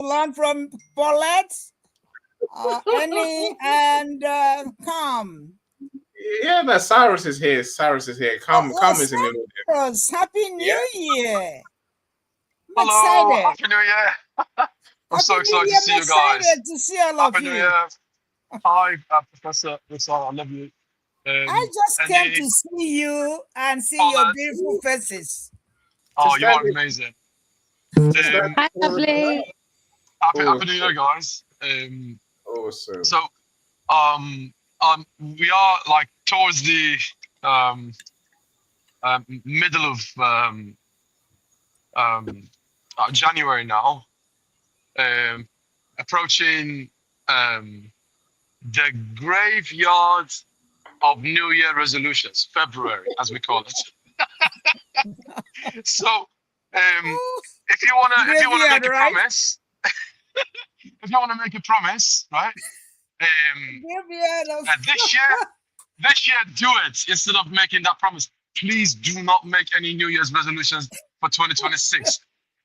learn from Paulette, Annie, and Calm. Yeah, no, Cyrus is here. Cyrus is here. Calm is in the room. Cyrus, Happy New Year. I'm Hello, excited. Happy New Year. I'm so Happy New excited to Year. see I'm you guys. excited to see all of Happy New you. Year. Hi, Professor Rizal, I love you. I just came Annie, to see you and see your Paulette. beautiful faces. Oh, you are Stanley- amazing. Stanley- Hi, lovely. Happy New Year, guys. Awesome. So, we are like towards the um, middle of January now, approaching the graveyard of New Year resolutions, February, as we call it. So, if you wanna make Graveyard, a right? promise, if you wanna make a promise, right? Graveyard of This year, do it instead of making that promise. Please do not make any New Year's resolutions for 2026.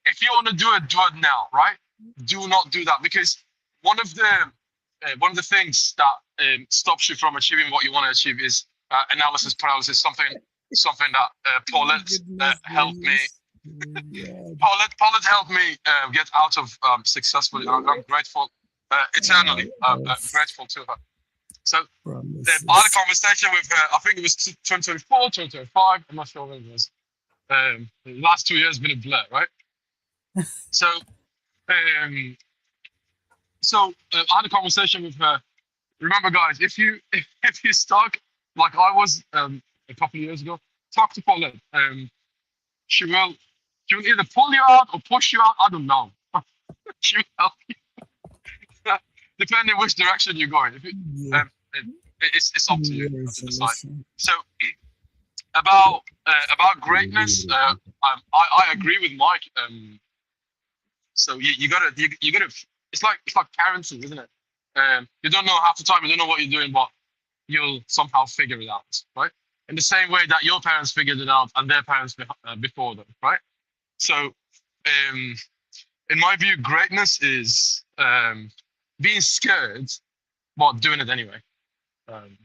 If you want to do it now, right? Do not do that, because one of the things that stops you from achieving what you want to achieve is analysis paralysis. Something that Paulette helped me. Paulette helped me get out of successfully. I'm grateful, eternally grateful to her. So I had a conversation with her. I think it was 2024, 2025. I'm not sure when it was. The last 2 years have been a blur, right? So, I had a conversation with her. Remember, guys, if you stuck like I was a couple of years ago, talk to Paulette. She will either pull you out or push you out. I don't know. She will help you, depending which direction you're going. It's up to you to decide. So about greatness, I agree with Mike. So you gotta. It's like parenting, isn't it? You don't know half the time. You don't know what you're doing, but you'll somehow figure it out, right? In the same way that your parents figured it out and their parents before them, right? So, in my view, greatness is being scared but doing it anyway. I'm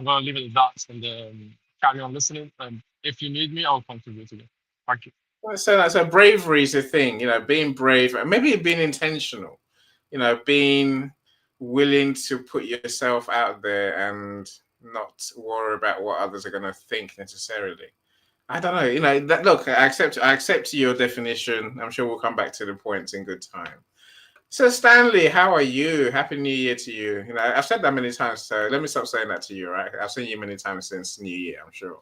gonna leave it at that and carry on listening. If you need me, I'll contribute again. Thank you. So bravery is a thing, being brave, and maybe being intentional, being willing to put yourself out there and not worry about what others are going to think necessarily. I don't know, that, look, I accept your definition. I'm sure we'll come back to the points in good time. So Stanley, how are you? Happy New Year to you. I've said that many times, so let me stop saying that to you, right? I've seen you many times since New Year, I'm sure.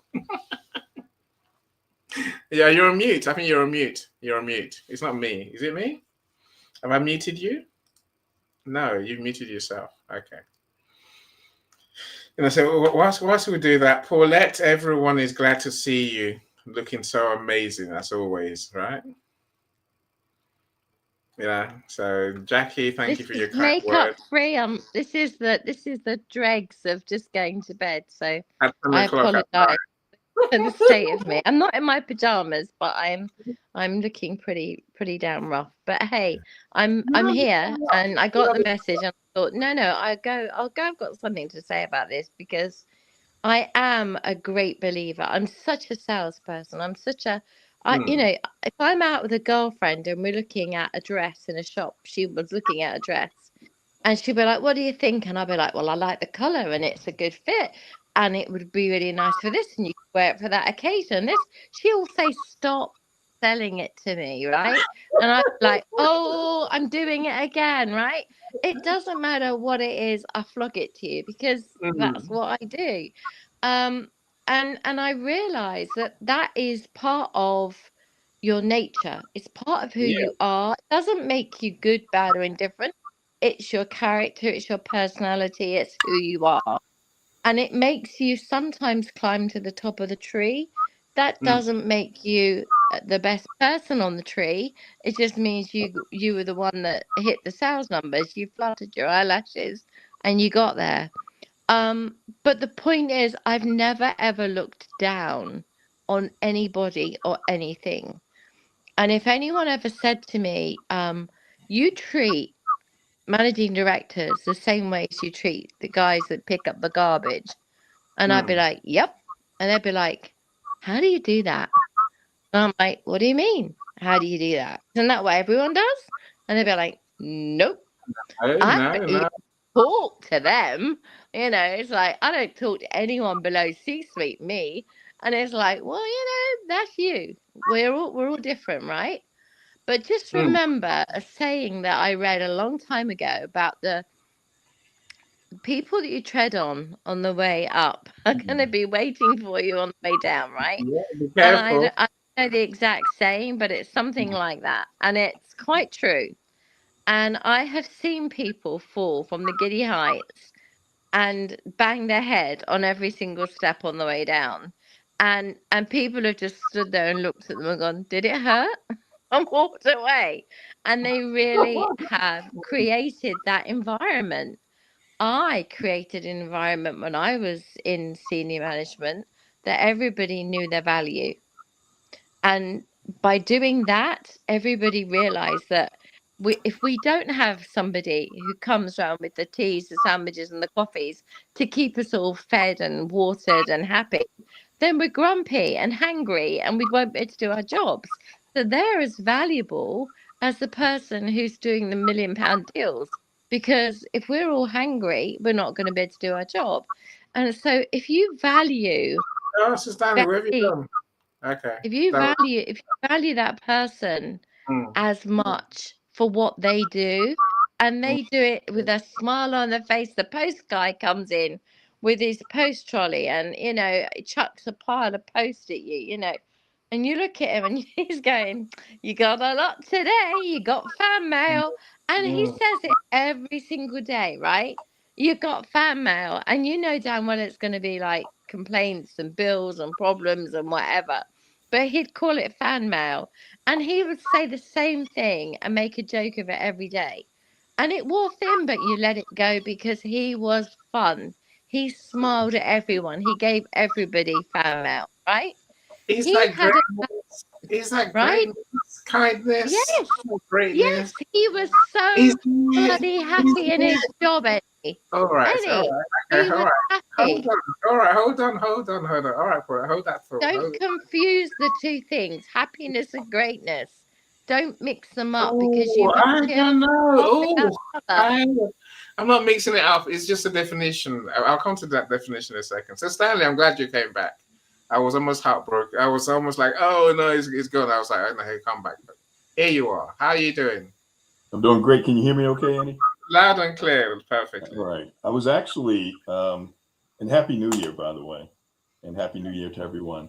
Yeah, you're on mute. I think you're on mute. You're on mute. It's not me. Is it me? Have I muted you? No, you've muted yourself. Okay. So whilst we do that, Paulette, everyone is glad to see you. Looking so amazing as always, right? Yeah. So Jackie, thank you for your kind makeup word. free. This is the dregs of just going to bed. So At 10 I o'clock at apologize for the state of me. I'm not in my pajamas, but I'm looking pretty damn rough. But hey, I'm here, and I got the message, and I thought, no, I'll go. I've got something to say about this, because I am a great believer. I'm such a salesperson. I'm such a if I'm out with a girlfriend and we're looking at a dress in a shop, she was looking at a dress, and she'd be like, "What do you think?" And I'd be like, "Well, I like the color, and it's a good fit, and it would be really nice for this, and you could wear it for that occasion." She'll say, "Stop selling it to me," right? And I'm like, "Oh, I'm doing it again," right? It doesn't matter what it is, I flog it to you, because that's what I do. And I realize that is part of your nature. It's part of who you are. It doesn't make you good, bad, or indifferent. It's your character, it's your personality, it's who you are. And it makes you sometimes climb to the top of the tree. That doesn't make you the best person on the tree. It just means you were the one that hit the sales numbers. You fluttered your eyelashes and you got there. But the point is, I've never ever looked down on anybody or anything. And if anyone ever said to me, you treat managing directors the same way as you treat the guys that pick up the garbage. And I'd be like, yep. And they'd be like, how do you do that? And I'm like, what do you mean? How do you do that? Isn't that what everyone does? And they'd be like, nope. I don't even talk to them. It's like, I don't talk to anyone below C-suite, me. And it's like, well, that's you. We're all different, right? But just remember a saying that I read a long time ago about the people that you tread on the way up are going to be waiting for you on the way down, right? Yeah, be And careful. I don't know the exact saying, but it's something like that. And it's quite true. And I have seen people fall from the giddy heights and bang their head on every single step on the way down. And people have just stood there and looked at them and gone, did it hurt? And walked away. And they really have created that environment. I created an environment when I was in senior management that everybody knew their value. And by doing that, everybody realized that if we don't have somebody who comes around with the teas, the sandwiches, and the coffees to keep us all fed and watered and happy, then we're grumpy and hangry and we won't be able to do our jobs. So they're as valuable as the person who's doing the £1 million deals. Because if we're all hangry, we're not going to be able to do our job. And so if you value Oh, so Stanley, where have you gone? Okay. if you value that person as much for what they do, and they do it with a smile on their face, the post guy comes in with his post trolley and chucks a pile of post at you, and you look at him and he's going, you got a lot today, you got fan mail. And he says it every single day, right? You got fan mail, and you know damn well it's going to be like complaints and bills and problems and whatever, but he'd call it fan mail, and he would say the same thing and make a joke of it every day. And it wore thin, but you let it go because he was fun. He smiled at everyone. He gave everybody fan mail, right? Is He that had greatness? Is that right? greatness? Kindness? Yes, Greatness? yes. He was so Is bloody happy in his job, Eddie. All right, Eddie, all right, okay, he all was right. happy. All right, hold on. All right, hold that thought. Don't confuse the two things, happiness and greatness. Don't mix them up because you will I kill don't know. one another. I'm not mixing it up. It's just a definition. I'll come to that definition in a second. So Stanley, I'm glad you came back. I was almost heartbroken. I was almost like, oh no, he's gone. I was like, oh no, he'll come back. But here you are. How are you doing? I'm doing great. Can you hear me okay, Andy? Loud and clear. Perfectly. Right. I was actually, and Happy New Year, by the way, and Happy New Year to everyone.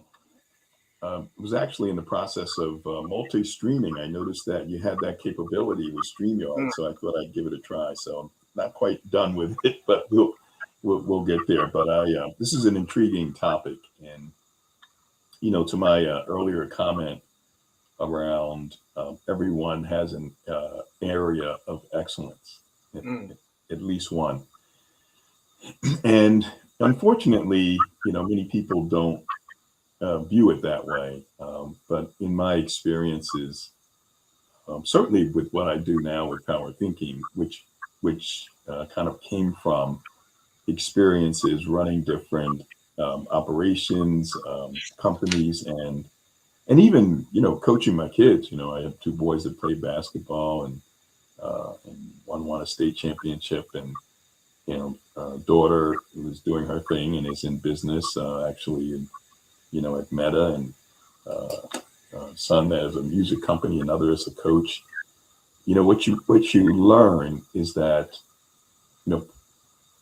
I was actually in the process of multi-streaming. I noticed that you had that capability with StreamYard, so I thought I'd give it a try. So I'm not quite done with it, but we'll get there. But this is an intriguing topic, and to my earlier comment around everyone has an area of excellence, at least one. And unfortunately, many people don't view it that way. But in my experiences, certainly with what I do now with Power Thinking, which kind of came from experiences running different operations, companies, and even coaching my kids. I have two boys that play basketball, and one won a state championship, and daughter was doing her thing and is in business actually, at Meta, and son has a music company, another is a coach. What you learn is that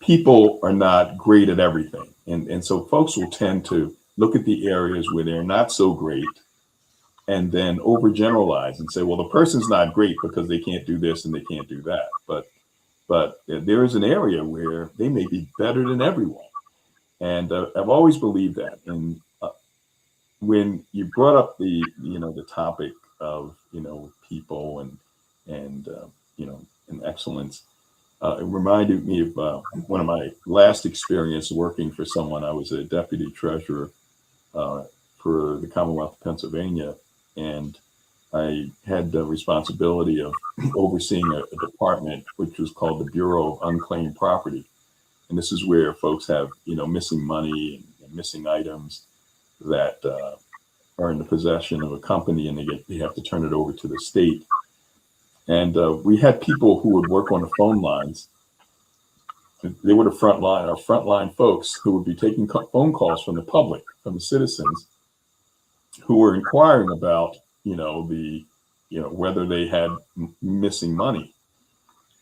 people are not great at everything, and so folks will tend to look at the areas where they're not so great and then overgeneralize and say, well, the person's not great because they can't do this and they can't do that. But there is an area where they may be better than everyone. And I've always believed that. And when you brought up the topic of, people and excellence, it reminded me of one of my last experience working for someone. I was a deputy treasurer for the Commonwealth of Pennsylvania. And I had the responsibility of overseeing a department which was called the Bureau of Unclaimed Property. And this is where folks have, missing money and missing items that are in the possession of a company, and they have to turn it over to the state. And we had people who would work on the phone lines. They were the frontline folks who would be taking phone calls from the public, from the citizens, who were inquiring about, whether they had missing money.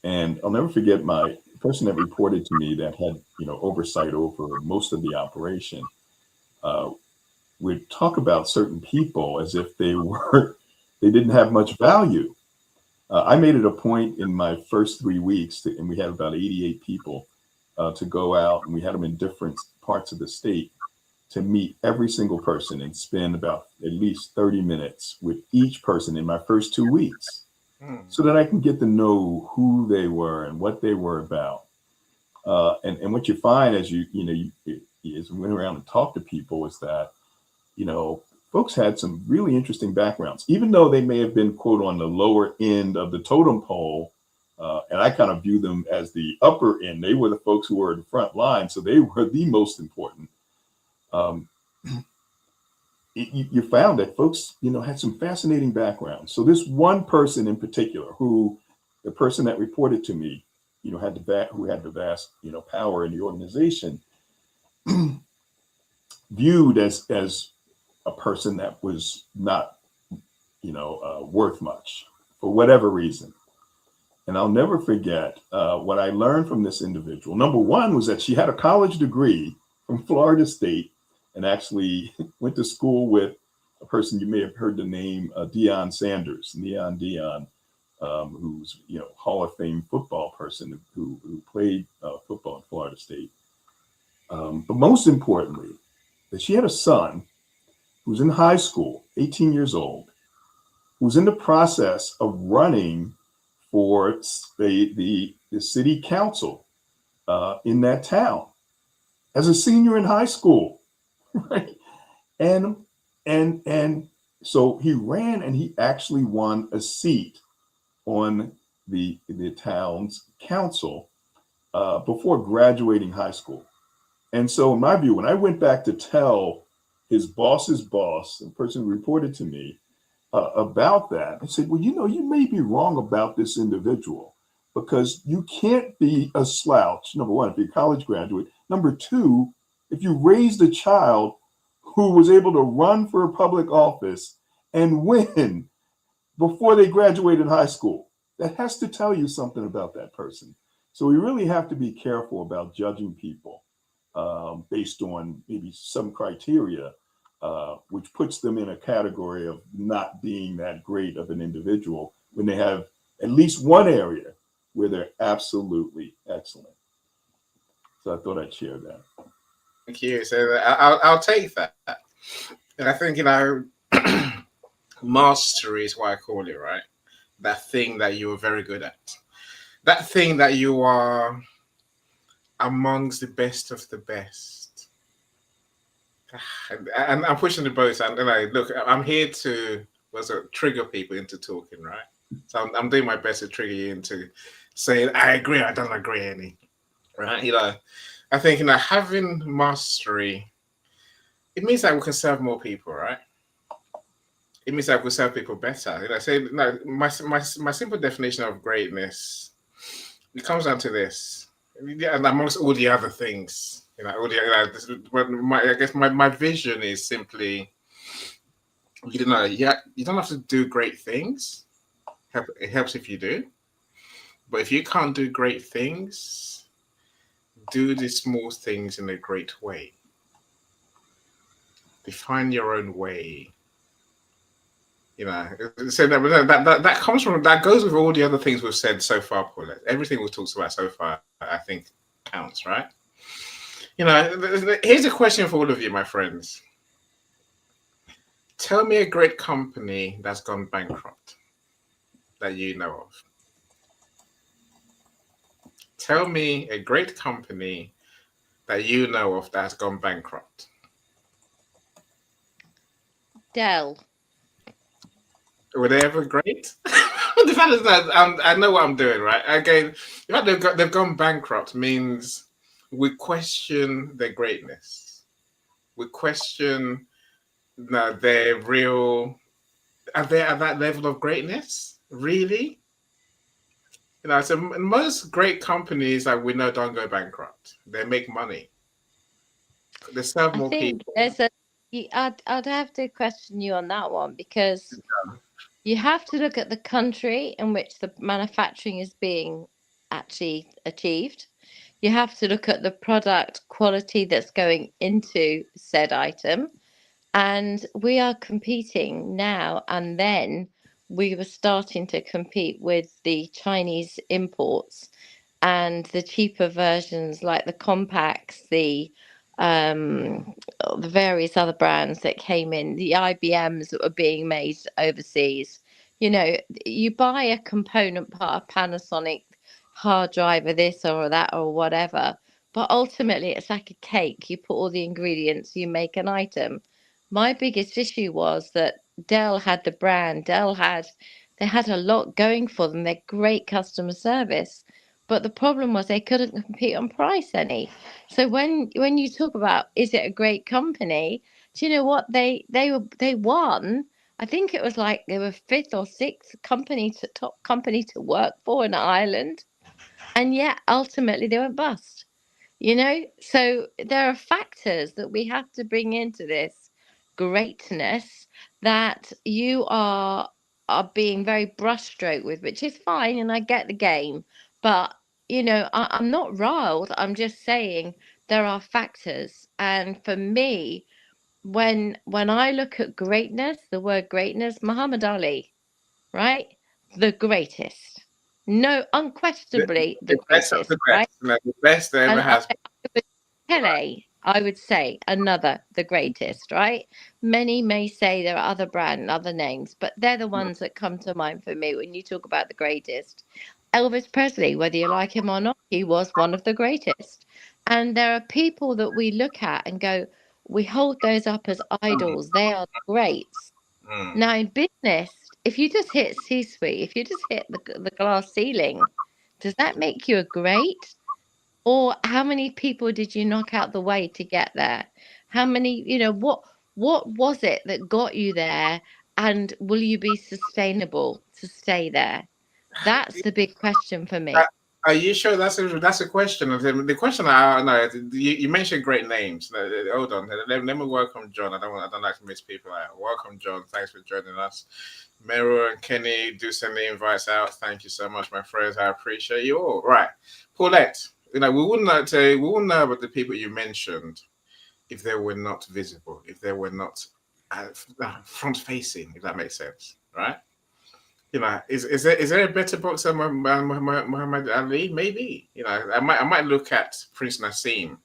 And I'll never forget the person that reported to me that had, oversight over most of the operation. Would talk about certain people as if they didn't have much value. I made it a point in my first 3 weeks, and we had about 88 people to go out, and we had them in different parts of the state, to meet every single person and spend about at least 30 minutes with each person in my first 2 weeks, so that I can get to know who they were and what they were about. And what you find as as we went around and talked to people is that, folks had some really interesting backgrounds, even though they may have been, quote, on the lower end of the totem pole. And I kind of view them as the upper end. They were the folks who were in the front line, so they were the most important. You found that folks, had some fascinating backgrounds. So this one person in particular, the person that reported to me, who had the vast, power in the organization, viewed as a person that was not, worth much for whatever reason. And I'll never forget what I learned from this individual. Number one was that she had a college degree from Florida State, and actually went to school with a person you may have heard the name, Deion Sanders, Neon Deion, who's Hall of Fame football person who played football at Florida State. But most importantly, that she had a son who's in high school, 18 years old, who's in the process of running for the city council in that town as a senior in high school, right? And so he ran, and he actually won a seat on the town's council before graduating high school. And so in my view, when I went back to tell his boss's boss, the person who reported to me, about that, I said, well, you may be wrong about this individual, because you can't be a slouch, number one, if you're a college graduate. Number two, if you raised a child who was able to run for a public office and win before they graduated high school, that has to tell you something about that person. So we really have to be careful about judging people based on maybe some criteria, which puts them in a category of not being that great of an individual when they have at least one area where they're absolutely excellent. So I thought I'd share that. Thank you. So I'll take that. And I think, mastery is what I call it, right? That thing that you are very good at. That thing that you are amongst the best of the best. And I'm pushing the boat. And look, I'm here to trigger people into talking, right? So I'm doing my best to trigger you into saying, I agree, I don't agree any. Right? I think, having mastery, it means that we can serve more people, right? It means that we can serve people better. My simple definition of greatness, it comes down to this. And amongst all the other things, I guess my vision is simply, you don't have to do great things. It helps if you do. But if you can't do great things, do the small things in a great way. Define your own way. So that comes from, that goes with all the other things we've said so far, Paulette. Everything we've talked about so far, I think, counts, right? Here's a question for all of you, my friends. Tell me a great company that's gone bankrupt that you know of. Tell me a great company that you know of that's gone bankrupt. Dell. Were they ever great? The fact is that I know what I'm doing, right? Again, the fact they've gone bankrupt means we question their greatness. We question their real. Are they at that level of greatness? Really? So most great companies that we know don't go bankrupt. They make money. They serve I more think people. there's I'd have to question you on that one, because you have to look at the country in which the manufacturing is being actually achieved. You have to look at the product quality that's going into said item. And we are competing now, and then we were starting to compete with the Chinese imports and the cheaper versions like the compacts, um the various other brands that came in, the IBMs that were being made overseas. You buy a component part, a Panasonic hard drive or this or that or whatever, but ultimately it's like a cake. You put all the ingredients, you make an item. My biggest issue was that Dell had the brand, they had a lot going for them. They're great customer service, but the problem was they couldn't compete on price any. So when you talk about, is it a great company? Do you know what they won? I think it was like they were fifth or sixth top company to work for in Ireland, and yet ultimately they went bust. So there are factors that we have to bring into this greatness that you are being very brushstroke with, which is fine, and I get the game. But I'm not riled. I'm just saying there are factors, and for me, when I look at greatness, the word greatness, Muhammad Ali, right? The greatest. No, unquestionably the The best of greatest, the right? best. The best there ever And has been. would, Right. Pele, I would say another, the greatest, right? Many may say there are other brands, other names, but they're the ones that come to mind for me when you talk about the greatest. Elvis Presley, whether you like him or not, he was one of the greatest. And there are people that we look at and go, we hold those up as idols. They are the greats. Mm. Now, in business, if you just hit C-suite, if you just hit the glass ceiling, does that make you a great? Or how many people did you knock out the way to get there? How many, what was it that got you there? And will you be sustainable to stay there? That's the big question for Uh, me. Are you sure that's a question? The question I know, you mentioned great names. Hold on, let me welcome John. I don't like to miss people out. Welcome, John. Thanks for joining us. Meryl and Kenny, do send the invites out. Thank you so much, my friends. I appreciate you all. Right, Paulette. We wouldn't know about the people you mentioned if they were not visible, if they were not front facing. If that makes sense, right? Is there a better boxer than Muhammad Ali? Maybe. I might look at Prince Nassim.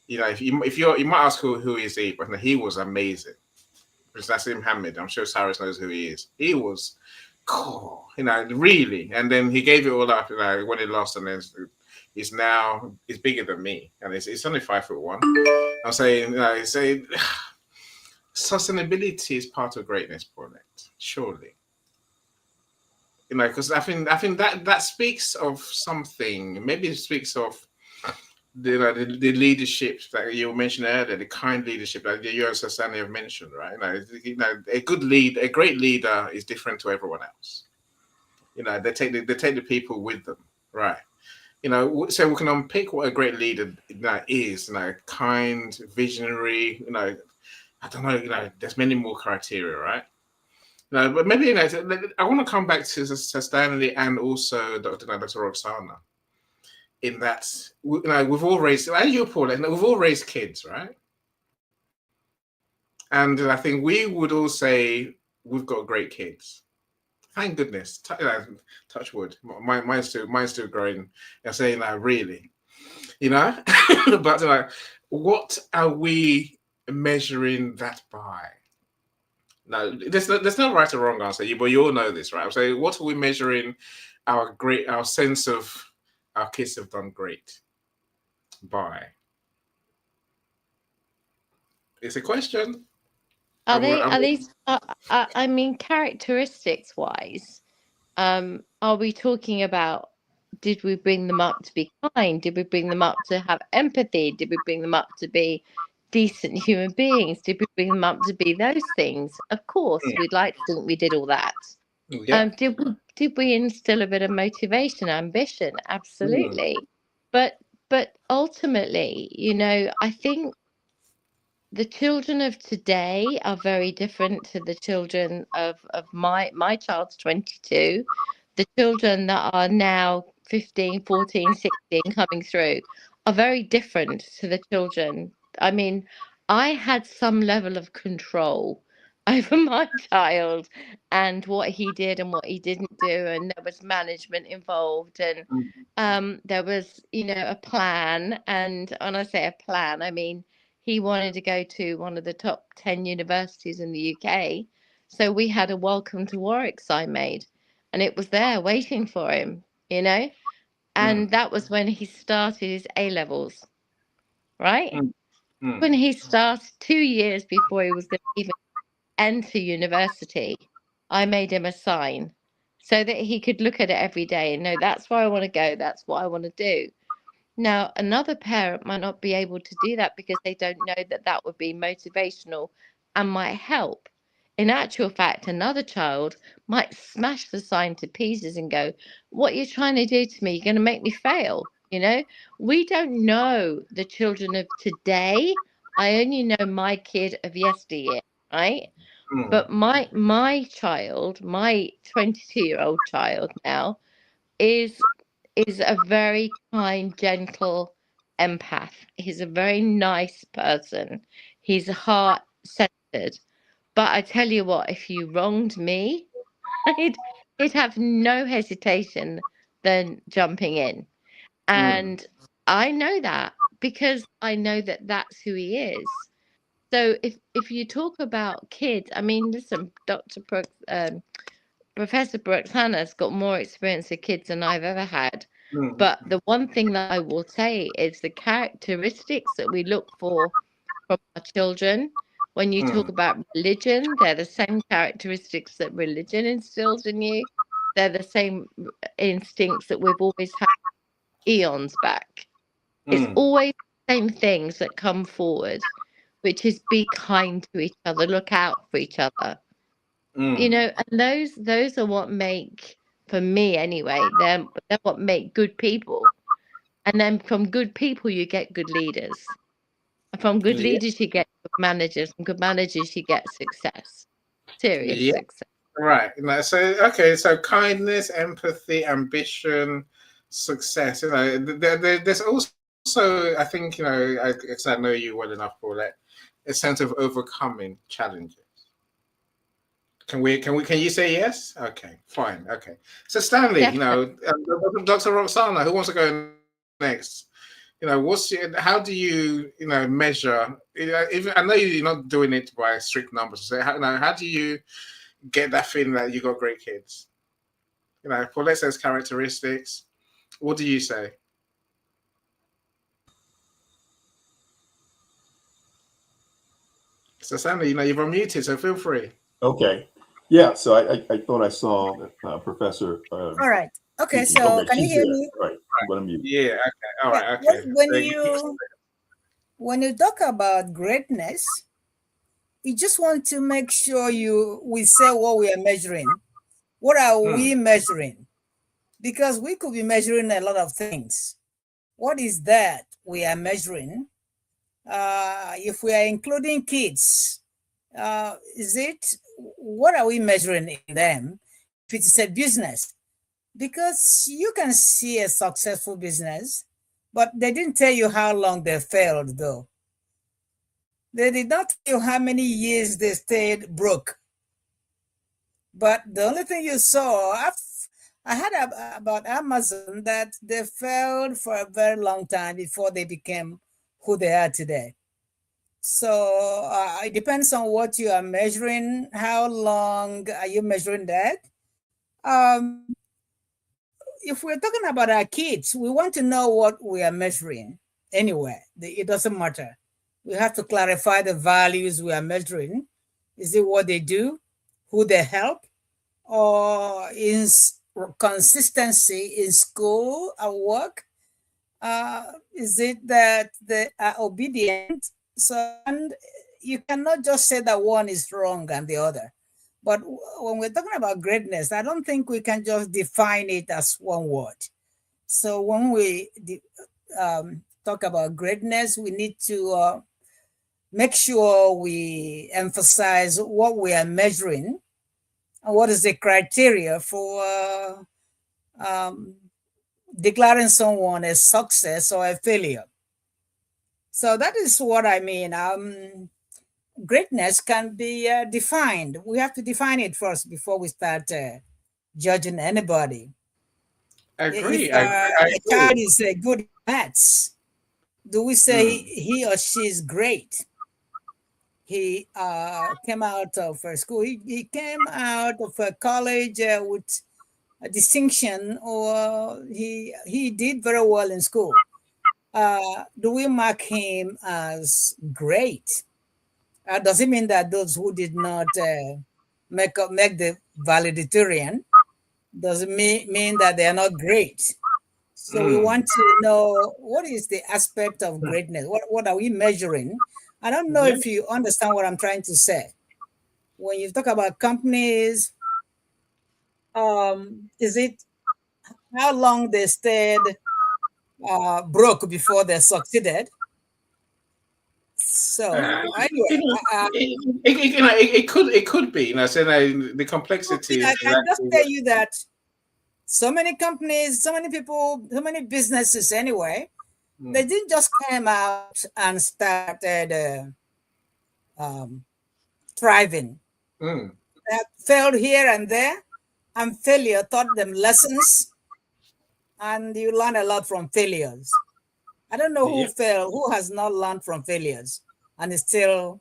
You might ask who is he, but he was amazing. Prince Nassim Hamid. I'm sure Cyrus knows who he is. He was cool. Really. And then he gave it all up. When he lost, and then he's bigger than me, and it's only 5'1". I'm saying, sustainability is part of greatness, Paulette. Surely. Because I think that speaks of something. Maybe it speaks of the leadership that you mentioned earlier, the kind leadership that you and Sasani have mentioned, right? A great leader is different to everyone else. They take the people with them, right? So we can unpick what a great leader is. Kind, visionary. I don't know. There's many more criteria, right? No, but maybe I want to come back to Stanley and also Dr. Roxana. In that, we've all raised, and you, Paul, we've all raised kids, right? And I think we would all say we've got great kids. Thank goodness. Touch wood. Mine's still growing. I'm saying that really, but what are we measuring that by? No, there's no right or wrong answer. But you all know this, right? I'm saying, what are we measuring our sense of our kids have done great by? It's a question. Are these? I mean, characteristics wise, are we talking about? Did we bring them up to be kind? Did we bring them up to have empathy? Did we bring them up to be decent human beings? Did we bring them up to be those things? Of course, we'd like to think we did all that. Yeah. Did we instill a bit of motivation, ambition? Absolutely. But ultimately, you know, I think the children of today are very different to the children of my child's 22. The children that are now 15, 14, 16 coming through are very different to the children. I mean, I had some level of control over my child and what he did and what he didn't do, and there was management involved, and there was, you know, a plan. And when I say a plan, I mean he wanted to go to one of the top 10 universities in the UK. So we had a welcome to Warwick sign made, and it was there waiting for him, you know. And that was when he started his A levels, right? When he started 2 years before he was going to even enter university, I made him a sign so that he could look at it every day and know that's where I want to go, that's what I want to do. Now, another parent might not be able to do that because they don't know that that would be motivational and might help. In actual fact, another child might smash the sign to pieces and go, "What you're trying to do to me, you're going to make me fail." You know, we don't know the children of today. I only know my kid of yesteryear, right? But my child, my 22-year-old child now, is a very kind, gentle empath. He's a very nice person. He's heart centered. But I tell you what, if you wronged me, he'd have no hesitation than jumping in. And I know that because I know that that's who he is. So if you talk about kids, I mean, listen, Dr. Brooks, Professor Brooks Hannah's got more experience with kids than I've ever had. But the one thing that I will say is the characteristics that we look for from our children. When you talk about religion, they're the same characteristics that religion instills in you. They're the same instincts that we've always had eons back. It's always the same things that come forward, which is be kind to each other, look out for each other. You know, and those are what make, for me anyway, they're what make good people. And then from good people you get good leaders. And from good leaders you get good managers. From good managers you get success. Serious success. Right. So okay, so kindness, empathy, ambition, success. You know, there's also, I think, you know, because I know you well enough for that, a sense of overcoming challenges. Can you say yes? Okay, fine. Okay. So Stanley, Definitely. you know, Dr. Roxana, who wants to go next? You know, how do you, you know, measure? You know, even I know you're not doing it by strict numbers. So how do you get that feeling that you got great kids? You know, for let's say characteristics, what do you say? So Stanley, you know, you've unmuted, so feel free. Okay. Yeah. So I thought I saw Professor. All right. Okay. So can you hear me? Right. I'm going to mute. Yeah. Okay. All right. Okay. When you talk about greatness, you just want to make sure we say what we are measuring. What are we measuring? Because we could be measuring a lot of things. What is that we are measuring? If we are including kids, what are we measuring in them? If it's a business, because you can see a successful business, but they didn't tell you how long they failed, though. They did not tell you how many years they stayed broke. But the only thing you saw, I heard about Amazon, that they failed for a very long time before they became who they are today. So it depends on what you are measuring. How long are you measuring that? If we're talking about our kids, we want to know what we are measuring anyway. It doesn't matter. We have to clarify the values we are measuring. Is it what they do, who they help, or consistency in school or work? Is it that they are obedient? So, and you cannot just say that one is wrong and the other. But when we're talking about greatness, I don't think we can just define it as one word. So when we talk about greatness, we need to make sure we emphasize what we are measuring and what is the criteria for declaring someone a success or a failure. So that is what I mean. Greatness can be defined. We have to define it first before we start judging anybody. I agree. If I a child is good at maths, do we say he or she is great? He came out of school. He came out of college with a distinction, or he did very well in school. Do we mark him as great? Does it mean that those who did not make the valedictorian, does it mean that they are not great? So we want to know, what is the aspect of greatness? What are we measuring? I don't know if you understand what I'm trying to say. When you talk about companies, is it how long they stayed broke before they succeeded? So anyway, it could be, so the complexity. I can just tell you that so many companies, so many people, so many businesses anyway, they didn't just come out and started thriving. They failed here and there, and failure taught them lessons, and you learn a lot from failures. I don't know who failed, who has not learned from failures and is still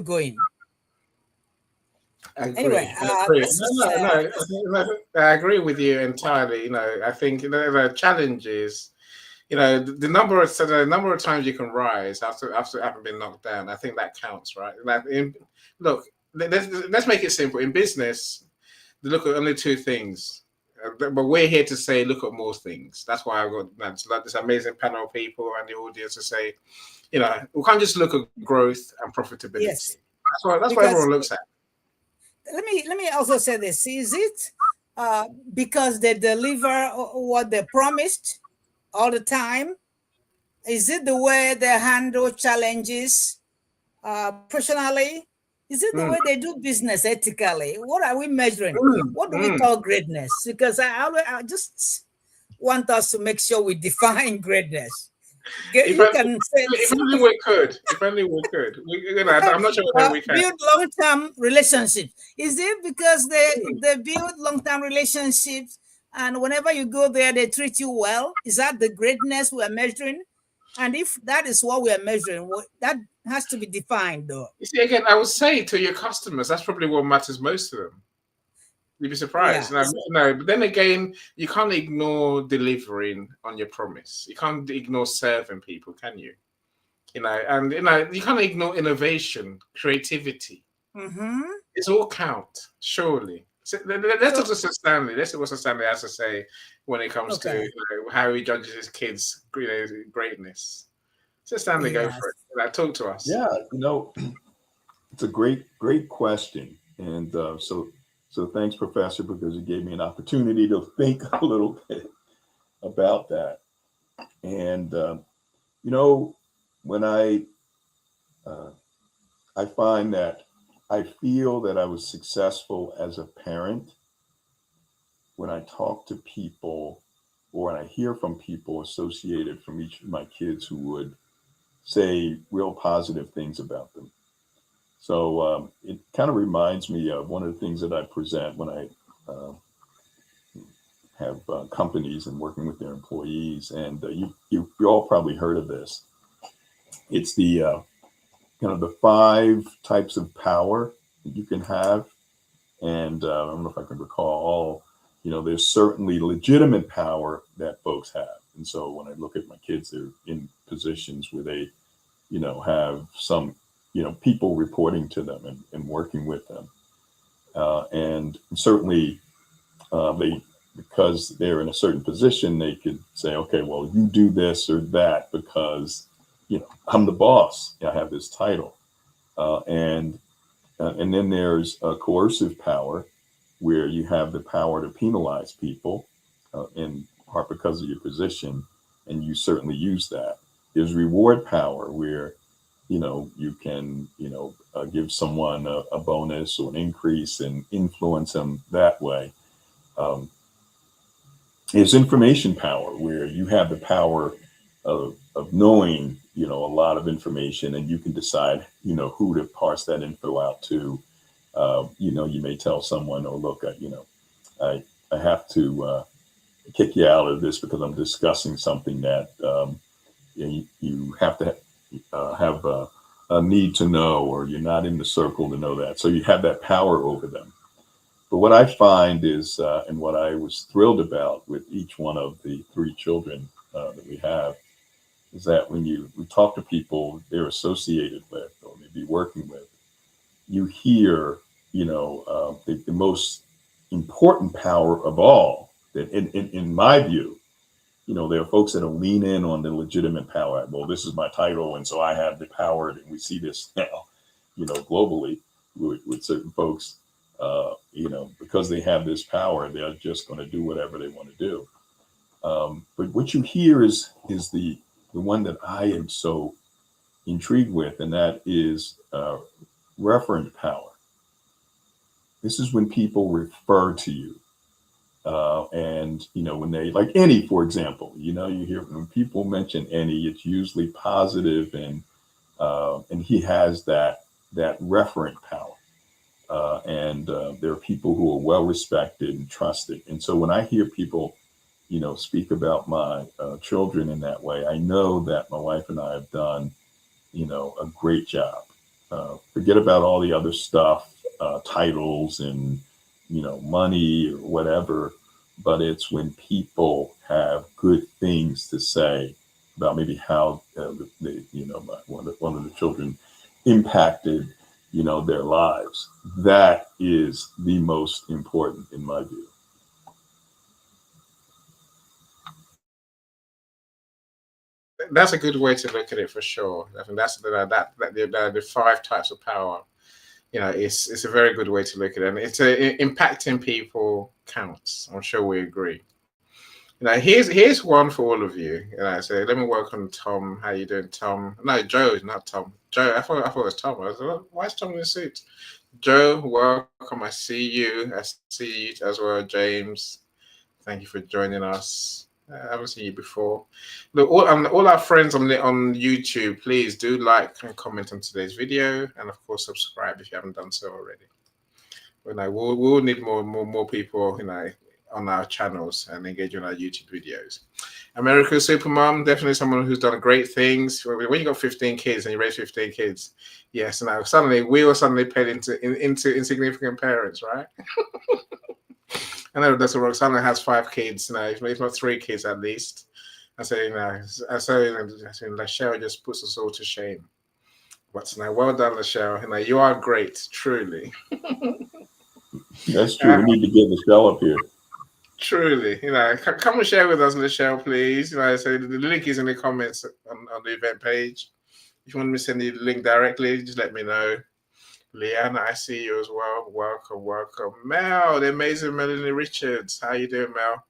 going. Anyway, I agree with you entirely. I think the challenge is, the number of times you can rise after having been knocked down. I think that counts, right? Look, let's make it simple. In business, they look at only two things. But we're here to say, look at more things. That's why I've got this amazing panel of people and the audience to say, we can't just look at growth and profitability. Yes. That's what everyone looks at. Let me also say this. Is it because they deliver what they promised all the time? Is it the way they handle challenges professionally? Is it the way they do business ethically? What are we measuring? What do we call greatness? Because I just want us to make sure we define greatness. If only we could. I'm not sure whether we can. Build long-term relationships. Is it because they build long-term relationships and whenever you go there, they treat you well? Is that the greatness we are measuring? And if that is what we are measuring, that has to be defined, though. You see, again, I would say to your customers, that's probably what matters most to them. You'd be surprised. Yeah. But then again, you can't ignore delivering on your promise. You can't ignore serving people, can you? You can't ignore innovation, creativity. It's all count, surely. So let's talk to Sir Stanley. Let's see what Sir Stanley has to say when it comes to how he judges his kids' greatness. Sir Stanley, go for it. Talk to us. Yeah, it's a great question, and so thanks, Professor, because you gave me an opportunity to think a little bit about that. And when I find that I feel that I was successful as a parent when I talk to people or when I hear from people associated from each of my kids who would say real positive things about them. So it kind of reminds me of one of the things that I present when I have companies and working with their employees. And you all probably heard of this. It's the kind of the 5 types of power that you can have. And I don't know if I can recall all, there's certainly legitimate power that folks have. And so when I look at my kids, they're in positions where they, have some, people reporting to them and working with them. And certainly because they're in a certain position, they could say, okay, well, you do this or that because, I'm the boss. I have this title. And then there's a coercive power where you have the power to penalize people in part because of your position, and you certainly use that. There's reward power where, you can, give someone a bonus or an increase and influence them that way. There's information power where you have the power of knowing, a lot of information, and you can decide, who to parse that info out to. You may tell someone, oh, look, I have to kick you out of this because I'm discussing something that you have to have a need to know, or you're not in the circle to know that. So you have that power over them. But what I find is, and what I was thrilled about with each one of the 3 children that we have, is that when we talk to people they're associated with or maybe working with, you hear, the most important power of all, that in my view, there are folks that will lean in on the legitimate power. Well, this is my title, and so I have the power. And we see this now, globally with certain folks, because they have this power, they're just going to do whatever they want to do. But what you hear is the one that I am so intrigued with, and that is referent power. This is when people refer to you. And, when they, like Annie, for example, you hear when people mention Annie, it's usually positive, and he has that referent power. And there are people who are well respected and trusted. And so when I hear people, speak about my children in that way, I know that my wife and I have done, a great job. Forget about all the other stuff, titles and, money or whatever, but it's when people have good things to say about maybe how one of the children impacted, their lives. That is the most important in my view. That's a good way to look at it for sure. I think that's the 5 types of power. It's a very good way to look at it, and it's impacting people counts. I'm sure we agree. Here's one for all of you. So let me work on Tom. How you doing, Tom? No, Joe, not Tom. Joe, I thought it was Tom. I was like, why is Tom in a suit? Joe, welcome. I see you. I see you as well, James. Thank you for joining us. I haven't seen you before. Look, all our friends on YouTube, please do like and comment on today's video, and of course subscribe if you haven't done so already. We'll need more people, on our channels and engage in our YouTube videos. America's Supermom, definitely someone who's done great things. When you got 15 kids and you raise 15 kids, yes, and now we were suddenly paid into insignificant parents, right? I know that's what Roxana has 5 kids, if not 3 kids at least. I say, Lachelle just puts us all to shame. But well done, Lachelle. You are great, truly. That's true. We need to get Lachelle up here. Truly, come and share with us, Lachelle, please. So the link is in the comments on the event page. If you want me to send you the link directly, just let me know. Leanna, I see you as well. Welcome. Mel, the amazing Melanie Richards. How you doing, Mel?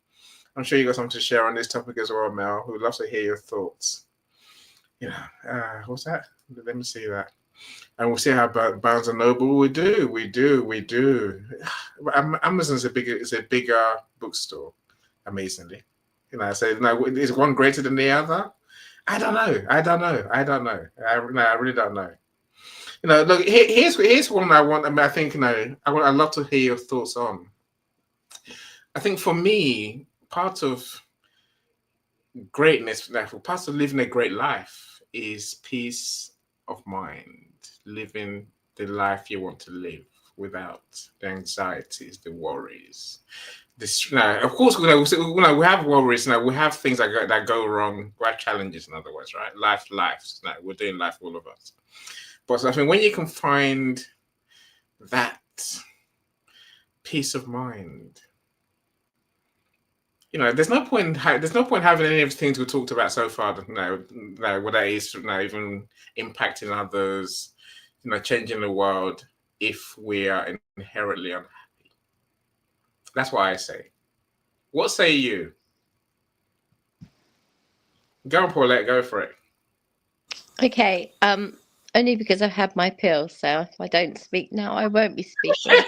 I'm sure you got something to share on this topic as well, Mel. We'd love to hear your thoughts. What's that? Let me see that. And we'll see how Barnes & Noble we do. Amazon is a bigger bookstore, amazingly. Is one greater than the other? I don't know. I really don't know. Look, here's one I want. I think, I'd love to hear your thoughts on. I think for me, part of greatness, part of living a great life is peace of mind, living the life you want to live without the anxieties, the worries. Of course, we have worries. We have things that go wrong. We have challenges, in other words, right? Life. We're doing life, all of us. But I think when you can find that peace of mind, you know, there's no point having any of the things we talked about so far. What that is, even impacting others, changing the world, if we are inherently unhappy. That's what I say. What say you? Go on, Paulette, go for it. Okay, only because I've had my pill, so if I don't speak now, I won't be speaking.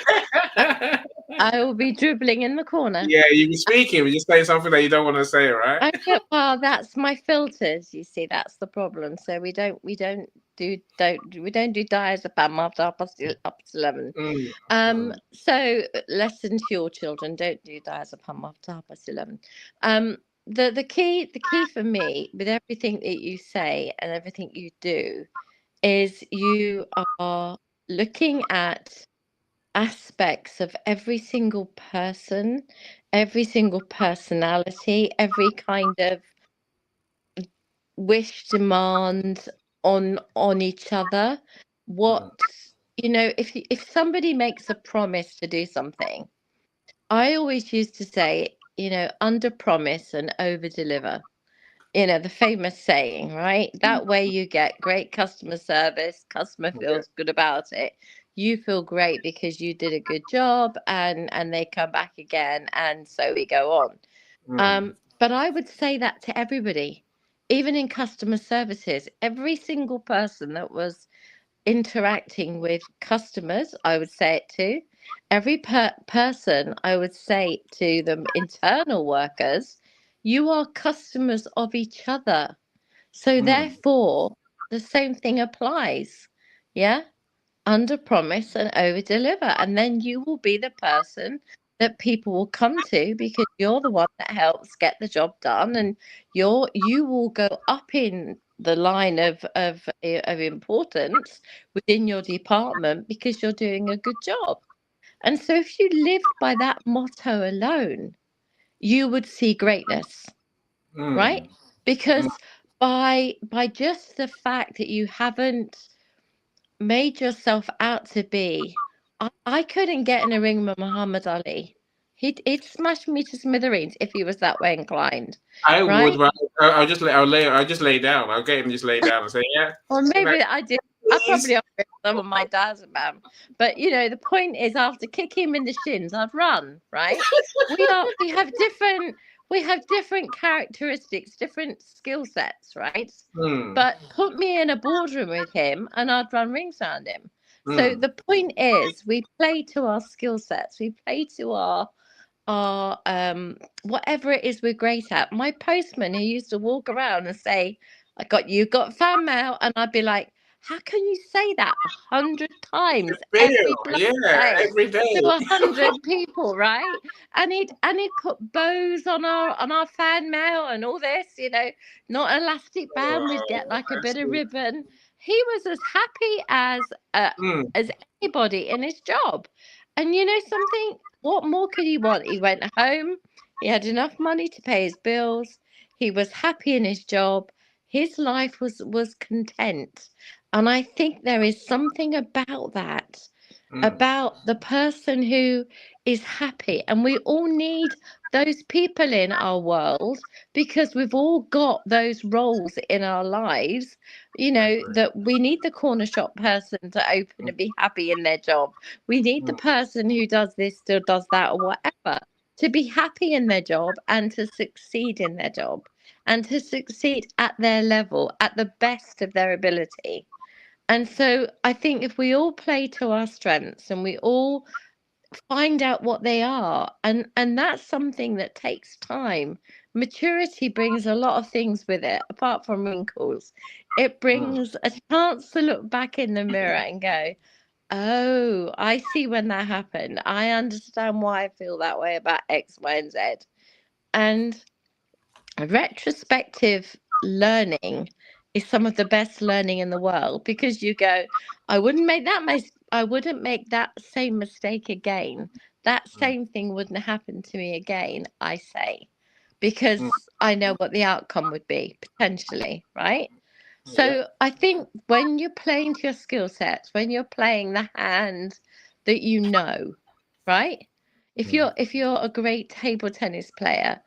I will be dribbling in the corner. Yeah, you be speaking, but just say something that you don't want to say, right? Well, that's my filters. You see, that's the problem. So we don't do diazepam after 11. So listen to your children. Don't do diazepam after 11. The key for me with everything that you say and everything you do is you are looking at aspects of every single person, every single personality, every kind of wish, demand on each other. What, if somebody makes a promise to do something, I always used to say, under promise and over deliver. The famous saying, right? That way you get great customer service, customer feels good about it. You feel great because you did a good job, and they come back again, and so we go on. But I would say that to everybody, even in customer services, every single person that was interacting with customers, I would say it to. Every person, I would say to them, internal workers, you are customers of each other. So therefore, the same thing applies. Yeah? Under promise and over deliver. And then you will be the person that people will come to because you're the one that helps get the job done, and you will go up in the line of importance within your department because you're doing a good job. And so if you lived by that motto alone, you would see greatness, right? Because by just the fact that you haven't made yourself out to be, I couldn't get in a ring with Muhammad Ali. He'd smash me to smithereens if he was that way inclined. I right? would, but I'll just lay down. I'll get him to just lay down and say, yeah. Or maybe I did. I probably offered some of my diazepam. But the point is, after kicking him in the shins, I'd run, right? we have different characteristics, different skill sets, right? But put me in a boardroom with him and I'd run rings around him. So the point is, we play to our skill sets, we play to our whatever it is we're great at. My postman, who used to walk around and say, you got fan mail, and I'd be like, how can you say that 100 times every day to 100 people, right? And he'd put bows on our fan mail and all this, not an elastic band. We'd get like a bit of ribbon. He was as happy as anybody in his job. And something, what more could he want? He went home. He had enough money to pay his bills. He was happy in his job. His life was content. And I think there is something about that, about the person who is happy. And we all need those people in our world, because we've all got those roles in our lives, that we need the corner shop person to open and be happy in their job. We need the person who does this or does that or whatever to be happy in their job and to succeed in their job and to succeed at their level, at the best of their ability. And so I think if we all play to our strengths and we all find out what they are, and that's something that takes time. Maturity brings a lot of things with it, apart from wrinkles. It brings a chance to look back in the mirror and go, oh, I see when that happened. I understand why I feel that way about X, Y, and Z. And retrospective learning is some of the best learning in the world, because you go, I wouldn't make that same mistake again. That same thing wouldn't happen to me again, I say, because I know what the outcome would be potentially, right? So I think when you're playing to your skill sets, when you're playing the hand that you know, right? If you're a great table tennis player,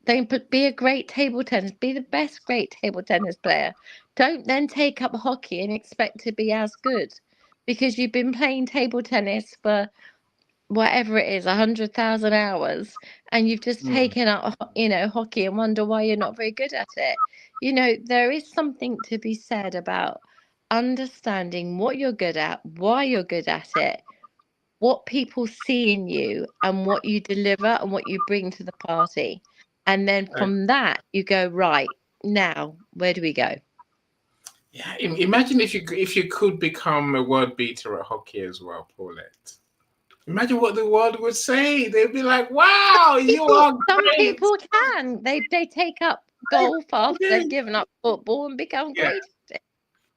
then be a great table tennis, be the best great table tennis player. Don't then take up hockey and expect to be as good because you've been playing table tennis for whatever it is, 100,000 hours, and you've just taken up, hockey and wonder why you're not very good at it. There is something to be said about understanding what you're good at, why you're good at it, what people see in you, and what you deliver and what you bring to the party. And then from that, you go, right, now, where do we go? Yeah, imagine if you could become a world beater at hockey as well, Paulette. Imagine what the world would say. They'd be like, "Wow, you are Some great." people can. They take up golf after they've given up football and become great at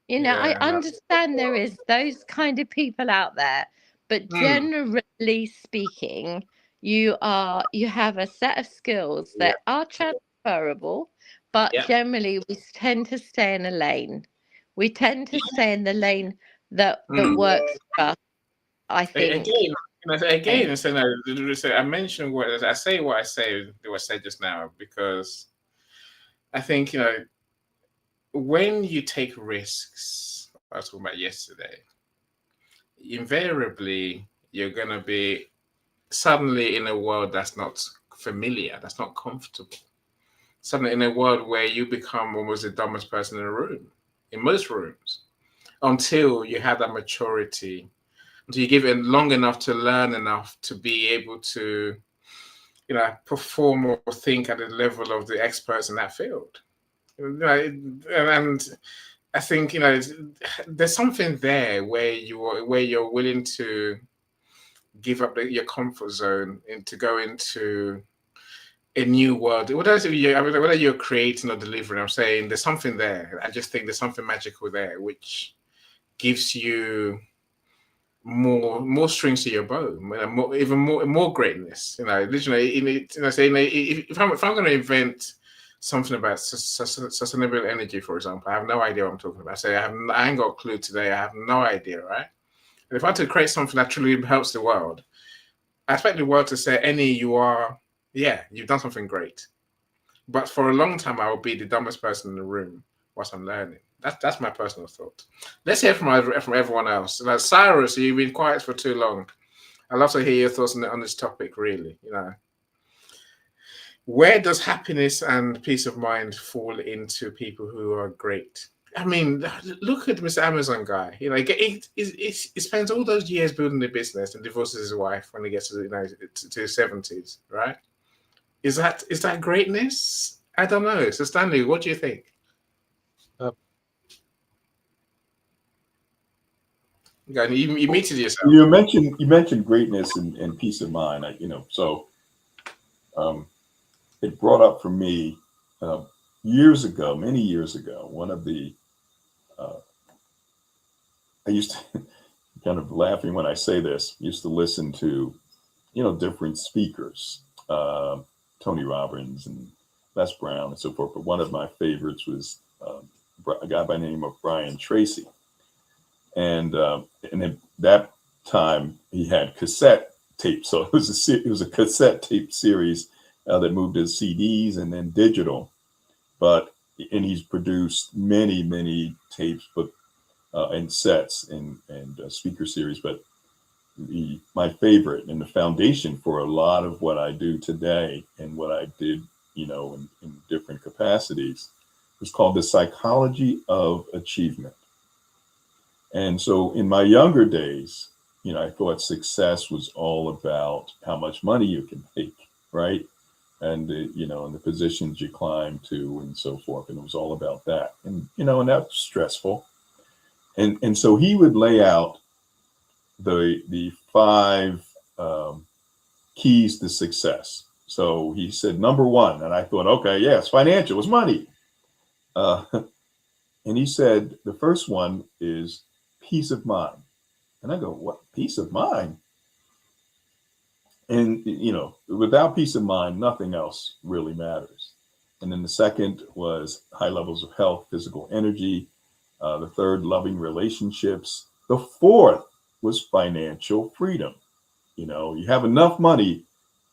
it. I understand there is those kind of people out there, but generally speaking, you have a set of skills that are transferable, but generally we tend to stay in a lane. We tend to stay in the lane that works for us, I think. Again, so I mentioned what I say just now, because I think, when you take risks, I was talking about yesterday, invariably you're going to be suddenly in a world that's not familiar, that's not comfortable. Suddenly in a world where you become almost the dumbest person in the room, in most rooms, until you have that maturity, until you give it long enough to learn enough to be able to, perform or think at the level of the experts in that field. And I think, there's something there where you're willing to give up your comfort zone and to go into a new world. Whether you're creating or delivering, I'm saying there's something there. I just think there's something magical there, which gives you more strings to your bow, even more greatness. Literally, if I'm going to invent something about sustainable energy, for example, I have no idea what I'm talking about. I ain't got a clue today. I have no idea, right? And if I had to create something that truly helps the world, I expect the world to say, you've done something great. But for a long time, I will be the dumbest person in the room whilst I'm learning. That's my personal thought. Let's hear from everyone else. Like Cyrus, you've been quiet for too long. I'd love to hear your thoughts on this topic, really. Where does happiness and peace of mind fall into people who are great? I mean, look at Mr. Amazon guy. He spends all those years building the business and divorces his wife when he gets to his 70s, right? Is that greatness? I don't know. So Stanley, what do you think? You muted yourself. You mentioned greatness and peace of mind. It brought up for me many years ago. One of the I used to kind of laughing when I say this. Used to listen to different speakers, Tony Robbins and Les Brown and so forth. But one of my favorites was a guy by the name of Brian Tracy. And at that time he had cassette tape, so it was a cassette tape series that moved to CDs and then digital. And he's produced many tapes, and sets and speaker series. But my favorite and the foundation for a lot of what I do today and what I did, in different capacities, was called The Psychology of Achievement. And so in my younger days, I thought success was all about how much money you can make, right? And, and the positions you climb to and so forth. And it was all about that. And, and that's stressful. And so he would lay out the 5 keys to success. So he said, number 1, and I thought, okay, yes, financial, it's money. And he said, the first one is peace of mind. And I go, what? Peace of mind? And, without peace of mind, nothing else really matters. And then the second was high levels of health, physical energy, The third, loving relationships. The fourth was financial freedom. You have enough money,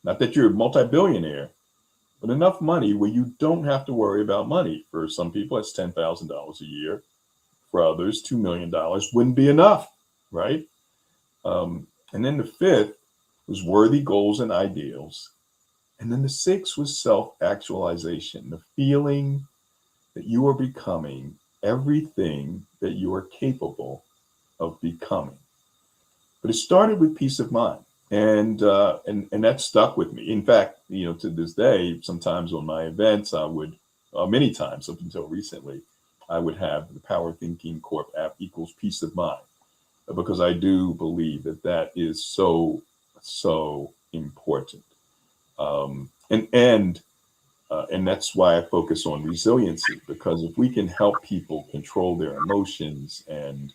not that you're a multi-billionaire, but enough money where you don't have to worry about money. For some people, it's $10,000 a year. For others, $2 million wouldn't be enough, right? And then the fifth was worthy goals and ideals. And then the sixth was self-actualization, the feeling that you are becoming everything that you are capable of becoming. But it started with peace of mind. And that stuck with me. In fact, to this day, sometimes on my events, I would, many times up until recently, I would have the Power Thinking Corp app equals peace of mind, because I do believe that is so important. And that's why I focus on resiliency, because if we can help people control their emotions and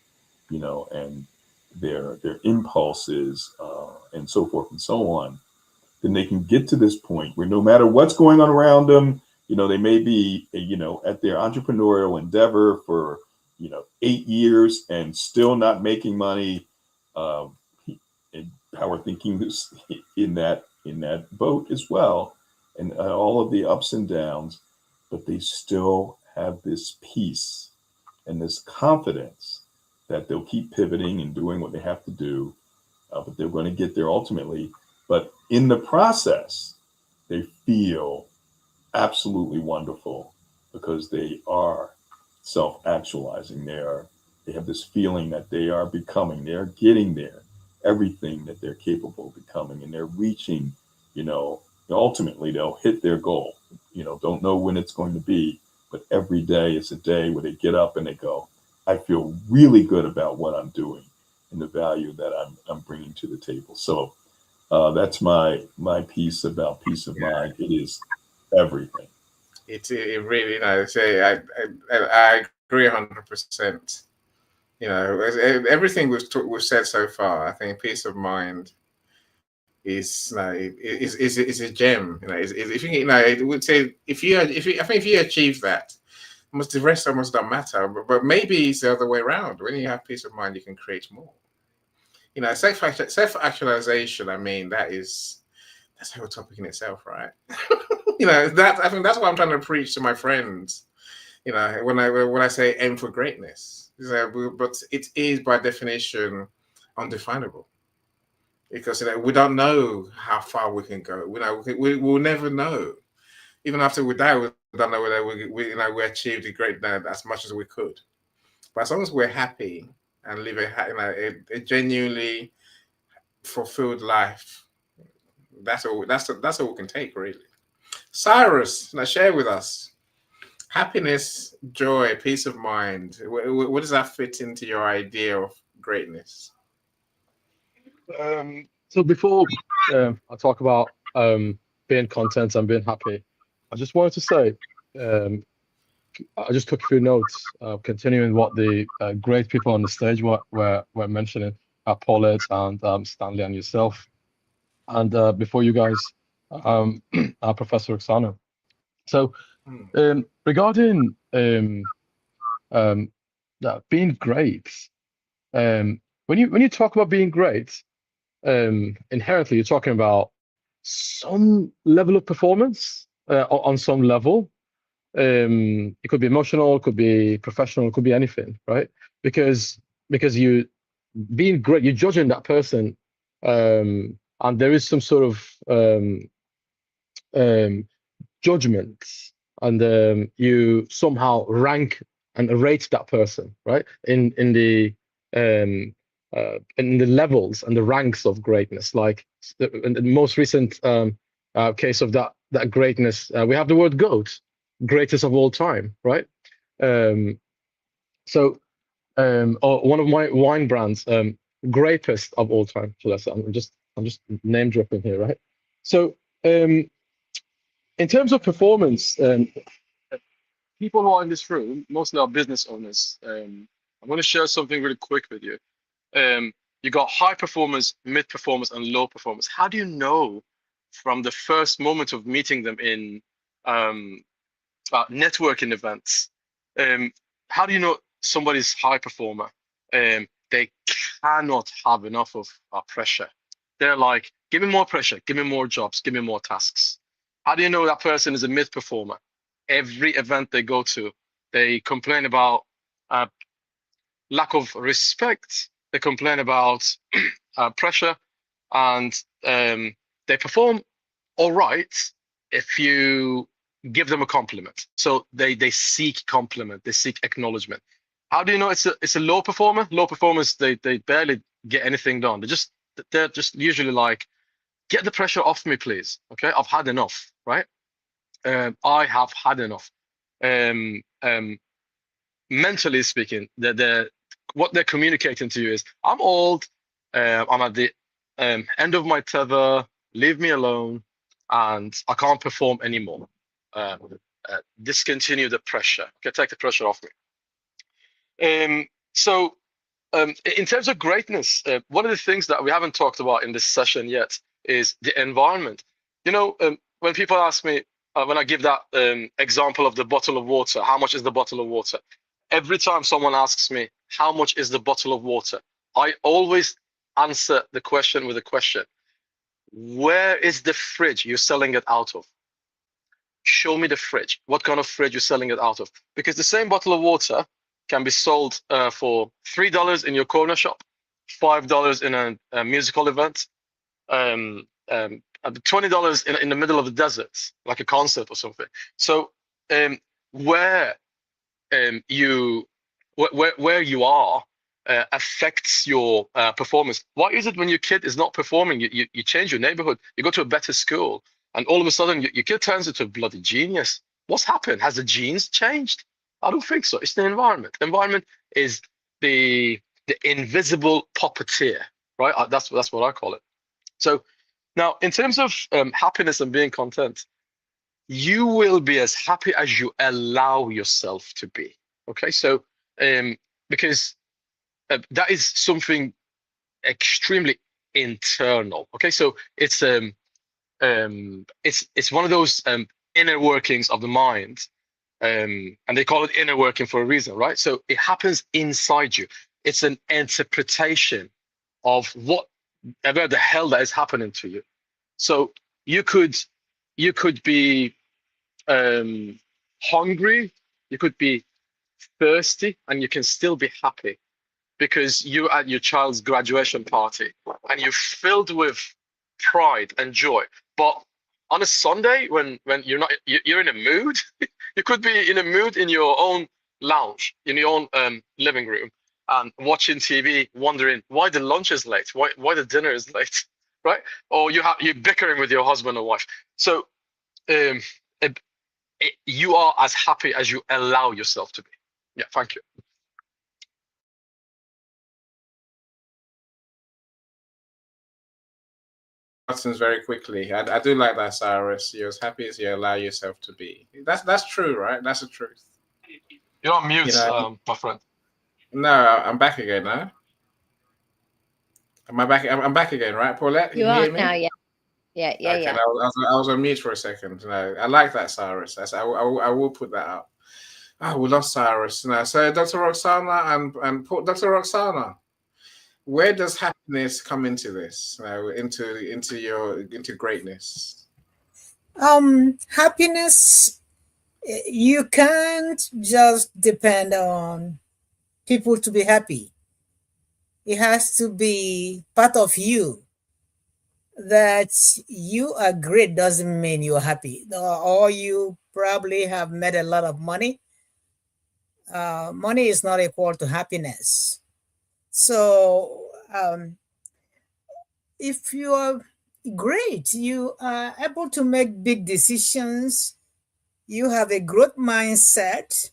their impulses and so forth and so on, then they can get to this point where no matter what's going on around them, they may be at their entrepreneurial endeavor for 8 years and still not making money. And Power Thinking is in that boat as well, and all of the ups and downs, but they still have this peace and this confidence that they'll keep pivoting and doing what they have to do, but they're going to get there ultimately. But in the process, they feel absolutely wonderful because they are self-actualizing. They have this feeling that they are becoming, they're getting there, everything that they're capable of becoming, and they're reaching, ultimately they'll hit their goal. Don't know when it's going to be, but every day is a day where they get up and they go, I feel really good about what I'm doing and the value that I'm bringing to the table. So that's my piece about peace of mind. It is everything. It really, I agree 100%. Everything we've said so far, I think peace of mind is is a gem. If you it would say if you I think if you achieve that, the rest almost don't matter. But maybe it's the other way around. When you have peace of mind, you can create more. Self-actualization. I mean, that's a whole topic in itself, right? I think that's what I'm trying to preach to my friends. When I say aim for greatness, but it is by definition undefinable, because we don't know how far we can go. We'll never know. Even after we die, we don't know whether we achieved the great as much as we could. But as long as we're happy and live a genuinely fulfilled life, that's all we can take, really. Cyrus, share with us happiness, joy, peace of mind. What does that fit into your idea of greatness? So before I talk about being content and being happy, I just wanted to say, I just took a few notes, continuing what the great people on the stage were mentioning, Paulette and Stanley and yourself, and before you guys, Professor Oksana. So regarding being great, when you talk about being great, inherently you're talking about some level of performance on some level. It could be emotional, it could be professional, it could be anything, right? Because you being great, you're judging that person, and there is some sort of judgment, and you somehow rank and rate that person, right? In the levels and the ranks of greatness. Like in the most recent case of that greatness, we have the word GOAT, greatest of all time, right? So or one of my wine brands, greatest of all time. So that's I'm just name dropping here, right? So in terms of performance, people who are in this room mostly are business owners. I'm going to share something really quick with you. You got high performers, mid performers, and low performers. How do you know from the first moment of meeting them in networking events? How do you know somebody's high performer, they cannot have enough of pressure. They're like, give me more pressure, give me more jobs, give me more tasks. How do you know that person is a mid performer? Every event they go to, they complain about lack of respect. They complain about pressure, and they perform all right if you give them a compliment. So they seek compliment, they seek acknowledgement. How do you know it's a low performer? Low performers, they barely get anything done. They're just usually like, get the pressure off me, please. Okay, I've had enough, right? I have had enough. Mentally speaking, what they're communicating to you is, I'm old, I'm at the end of my tether, leave me alone, and I can't perform anymore. Discontinue the pressure. Okay, take the pressure off me. So in terms of greatness, one of the things that we haven't talked about in this session yet is the environment. You know, when people ask me, when I give that example of the bottle of water, how much is the bottle of water? Every time someone asks me, how much is the bottle of water? I always answer the question with a question. Where is the fridge you're selling it out of? Show me the fridge. What kind of fridge you're selling it out of? Because the same bottle of water can be sold for $3 in your corner shop, $5 in a musical event, $20 in the middle of the desert, like a concert or something. So where you are affects your performance. Why is it when your kid is not performing, you change your neighborhood, you go to a better school, and all of a sudden your kid turns into a bloody genius? What's happened? Has the genes changed? I don't think so. It's the environment. The environment is the invisible puppeteer, right? That's what I call it. So now, in terms of happiness and being content, you will be as happy as you allow yourself to be. Okay, so because that is something extremely internal. Okay, so it's one of those inner workings of the mind, and they call it inner working for a reason, right? So it happens inside you. It's an interpretation of whatever the hell that is happening to you. So you could be hungry, you could be thirsty, and you can still be happy because you're at your child's graduation party and you're filled with pride and joy. But on a Sunday, when you're in a mood, you could be in a mood in your own lounge, in your own living room, and watching TV, wondering why the lunch is late, why the dinner is late, right? Or you're bickering with your husband or wife. So you are as happy as you allow yourself to be. Yeah, thank you. Buttons very quickly. I do like that, Cyrus. You're as happy as you allow yourself to be. That's true, right? That's the truth. You're on mute, my friend. No, I'm back again now. Am I back? I'm back again, right, Paulette? You are now, yeah. Okay, Yeah. I was on mute for a second. No, I like that, Cyrus. I will put that up. We lost Cyrus. No, so Dr. Roxana and Dr. Roxana, where does happiness come into this? Into greatness? Happiness, you can't just depend on people to be happy. It has to be part of you. That you are great doesn't mean you're happy, or you probably have made a lot of money. Money is not equal to happiness. So if you are great, you are able to make big decisions, you have a growth mindset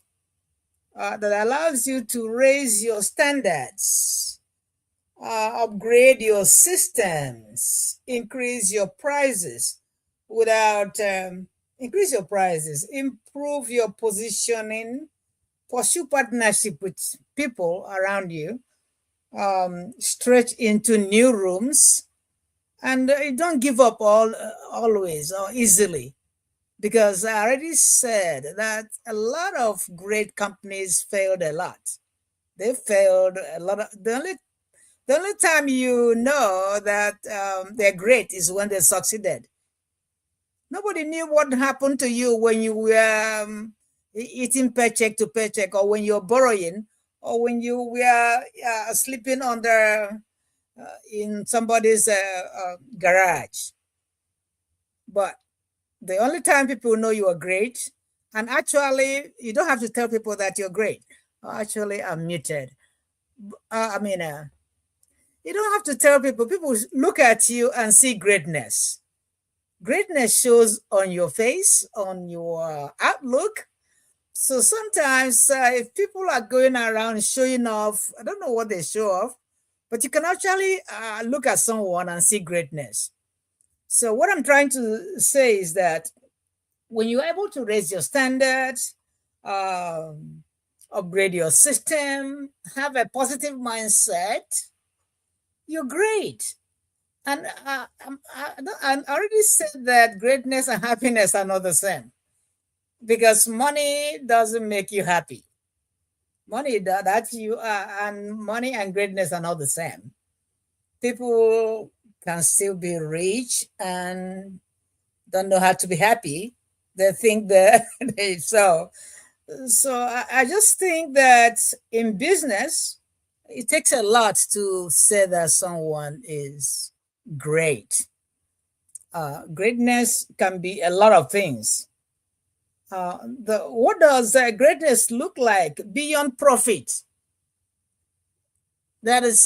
that allows you to raise your standards, upgrade your systems, increase your prices increase your prices, improve your positioning, pursue partnership with people around you, stretch into new rooms, and don't give up always or easily. Because I already said that a lot of great companies failed a lot. They failed a lot of the only time you know that they're great is when they succeeded. Nobody knew what happened to you when you were eating paycheck to paycheck, or when you're borrowing, or when you were sleeping under in somebody's garage. But the only time people know you are great, and actually, you don't have to tell people that you're great. Actually, I'm muted. You don't have to tell people. People look at you and see greatness. Greatness shows on your face, on your outlook. So sometimes if people are going around showing off, I don't know what they show off, but you can actually look at someone and see greatness. So what I'm trying to say is that when you're able to raise your standards, upgrade your system, have a positive mindset, you're great. And I already said that greatness and happiness are not the same, because money doesn't make you happy. Money that you are, and money and greatness are not the same. People can still be rich and don't know how to be happy. They think that so. I just think that in business, it takes a lot to say that someone is great. Greatness can be a lot of things. What does greatness look like beyond profit? That is,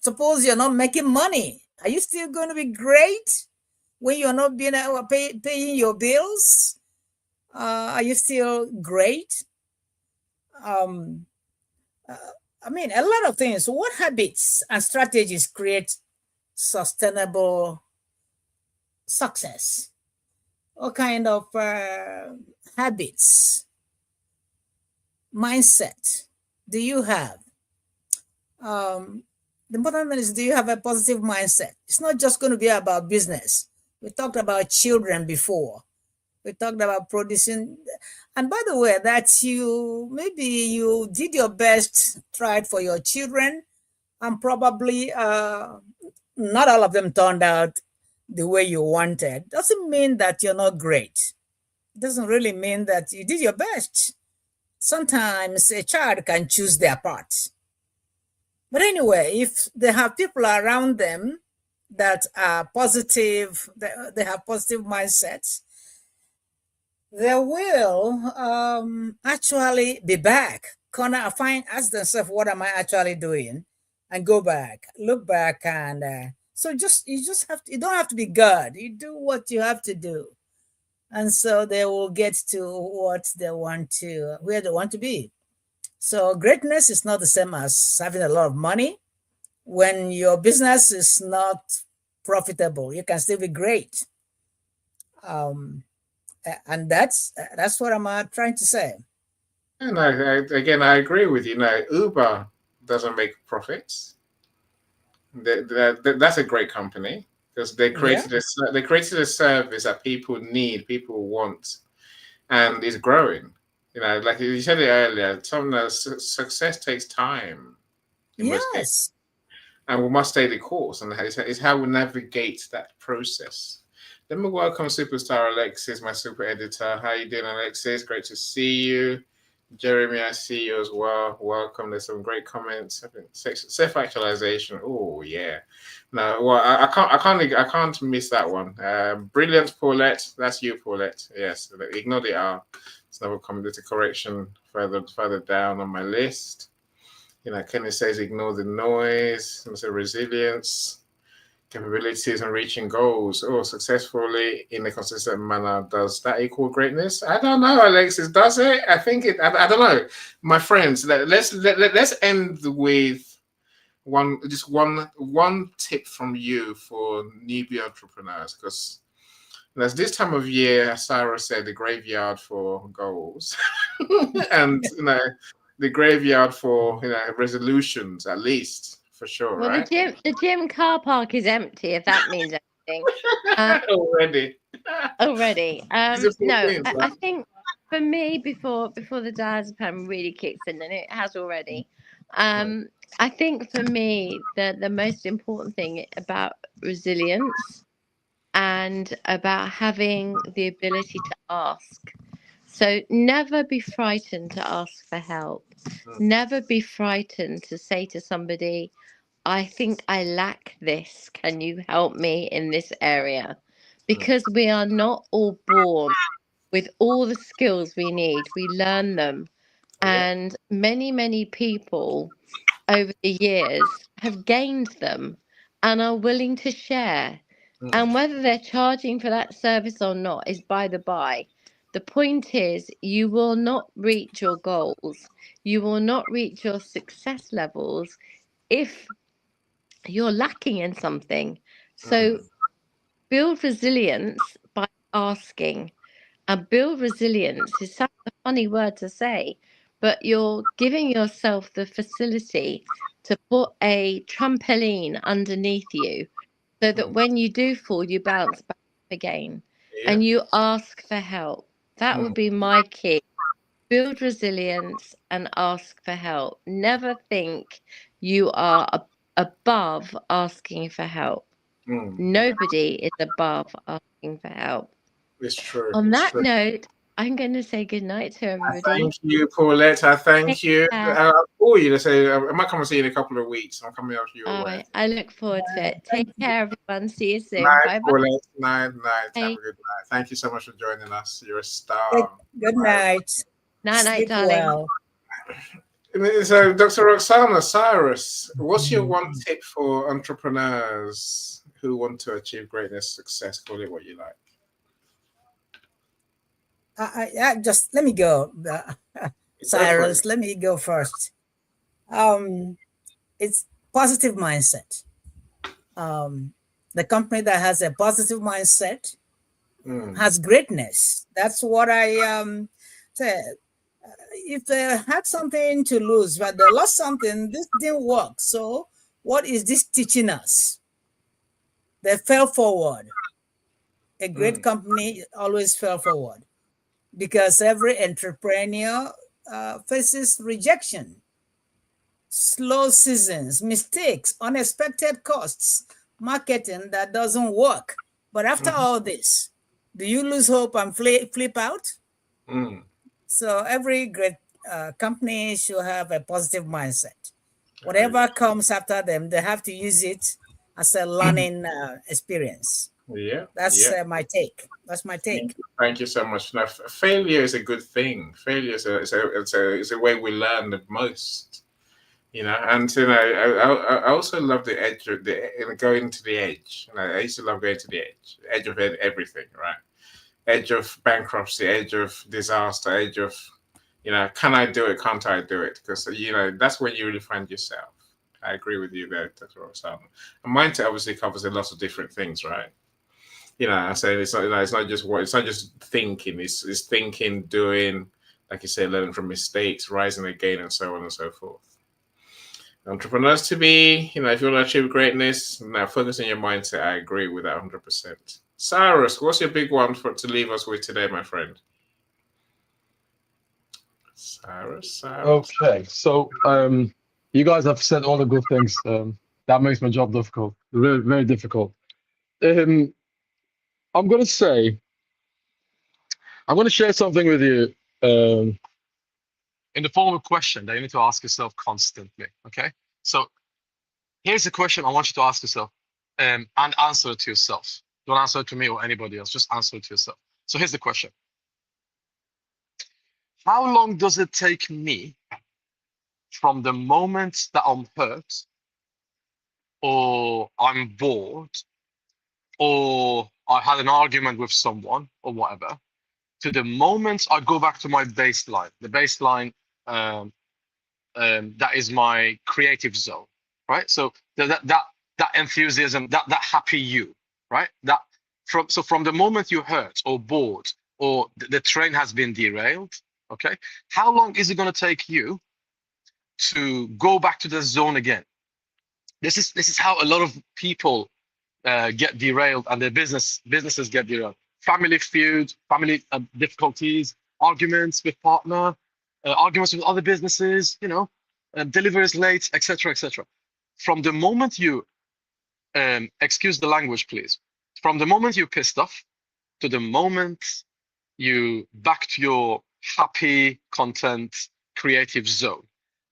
suppose you're not making money. Are you still going to be great when you're not being paying your bills? Are you still great? A lot of things. What habits and strategies create sustainable success? What kind of habits, mindset do you have? The important thing is, do you have a positive mindset? It's not just going to be about business. We talked about children before. We talked about producing. And by the way, that maybe you did your best, tried for your children, and probably not all of them turned out the way you wanted. Doesn't mean that you're not great. It doesn't really mean that you did your best. Sometimes a child can choose their path. But anyway, if they have people around them that are positive, they have positive mindsets, they will actually be back. Ask themselves, what am I actually doing? And go back, look back, and you don't have to be God. You do what you have to do, and so they will get to where they want to be. So greatness is not the same as having a lot of money. When your business is not profitable, you can still be great. And that's what I'm trying to say. And I agree with you. Uber doesn't make profits. That's a great company, because they created a service that people need, people want, and it's growing. Like you said it earlier, success takes time. Yes. And we must stay the course, and it's how we navigate that process. Let me welcome Superstar Alexis, my super editor. How you doing, Alexis? Great to see you. Jeremy, I see you as well. Welcome. There's some great comments. Self-actualization. Oh yeah. No, well, I can't miss that one. Brilliant, Paulette. That's you, Paulette. Yes. Ignore the R. It's another comment. There's a correction further down on my list. Kenny says ignore the noise. It's a resilience, capabilities, and reaching goals. successfully in a consistent manner. Does that equal greatness? I don't know, Alexis. Does it? I think it. I don't know, my friends. Let's end with one tip from you for newbie entrepreneurs, because there's this time of year, as Sarah said, the graveyard for goals, and the graveyard for resolutions, at least, for sure. Well, right? the gym car park is empty, if that means anything. Already. No, I think for me, before the diazepam really kicks in, and it has already, I think for me the most important thing about resilience and about having the ability to ask. So never be frightened to ask for help. Never be frightened to say to somebody, I think I lack this. Can you help me in this area? Because we are not all born with all the skills we need. We learn them. And many people over the years have gained them and are willing to share. And whether they're charging for that service or not is by the by. The point is, you will not reach your goals. You will not reach your success levels if you're lacking in something. So build resilience by asking. And build resilience is such a funny word to say, but you're giving yourself the facility to put a trampoline underneath you so that when you do fall, you bounce back again and you ask for help. That would be my key. Build resilience and ask for help. Never think you are above asking for help. Nobody is above asking for help. It's true. On It's that true. note, I'm going to say goodnight to everybody. Thank you, Paulette. I thank Take you. care. I'll call you to say I might come and see you in a couple of weeks. I'm coming out to you. All right. I look forward to it. Take care, everyone. See you soon. Night, Bye bye. Paulette. Night. Bye. Have a good night. Thank you so much for joining us. You're a Good star. night. Night, Sleep darling. well. So, Dr. Roxana Cyrus, what's your one tip for entrepreneurs who want to achieve greatness, success? Call it what you like. Just let me go, Cyrus. Let me go first. It's positive mindset. The company that has a positive mindset has greatness. That's what I said. If they had something to lose, but they lost something, this didn't work. So, what is this teaching us? They fell forward. A great company always fell forward because every entrepreneur faces rejection, slow seasons, mistakes, unexpected costs, marketing that doesn't work. But after all this, do you lose hope and flip out? So every great company should have a positive mindset. Whatever comes after them, they have to use it as a learning experience. That's my take. That's my take. Thank you so much. Now, failure is a good thing. Failure is a way we learn the most. And I also love the edge of going to the edge. I used to love going to the edge of everything, right? Edge of bankruptcy, edge of disaster, edge of, can I do it? Can't I do it? Because, that's when you really find yourself. I agree with you there, Dr. Roxana. And mindset obviously covers a lot of different things, right? I say it's not just thinking, it's thinking, doing, like you say, learning from mistakes, rising again, and so on and so forth. Entrepreneurs to be, if you want to achieve greatness, now focus on your mindset. I agree with that 100%. Cyrus, what's your big one to leave us with today, my friend? Cyrus. Okay, so you guys have said all the good things. That makes my job difficult, very, very difficult. I'm going to share something with you in the form of a question that you need to ask yourself constantly. Okay, so here's a question I want you to ask yourself and answer it to yourself. Don't answer it to me or anybody else, just answer it to yourself. So here's the question. How long does it take me from the moment that I'm hurt or I'm bored or I had an argument with someone or whatever, to the moment I go back to my baseline? The baseline that is my creative zone, right? So that enthusiasm, that happy you, right? From the moment you hurt or bored or the train has been derailed, okay, how long is it going to take you to go back to the zone again? This is how a lot of people get derailed and their businesses get derailed. Family feuds, family difficulties, arguments with partner, arguments with other businesses, deliveries late, etc., etc. From the moment you, excuse the language, please, from the moment you're pissed off to the moment you back to your happy, content, creative zone,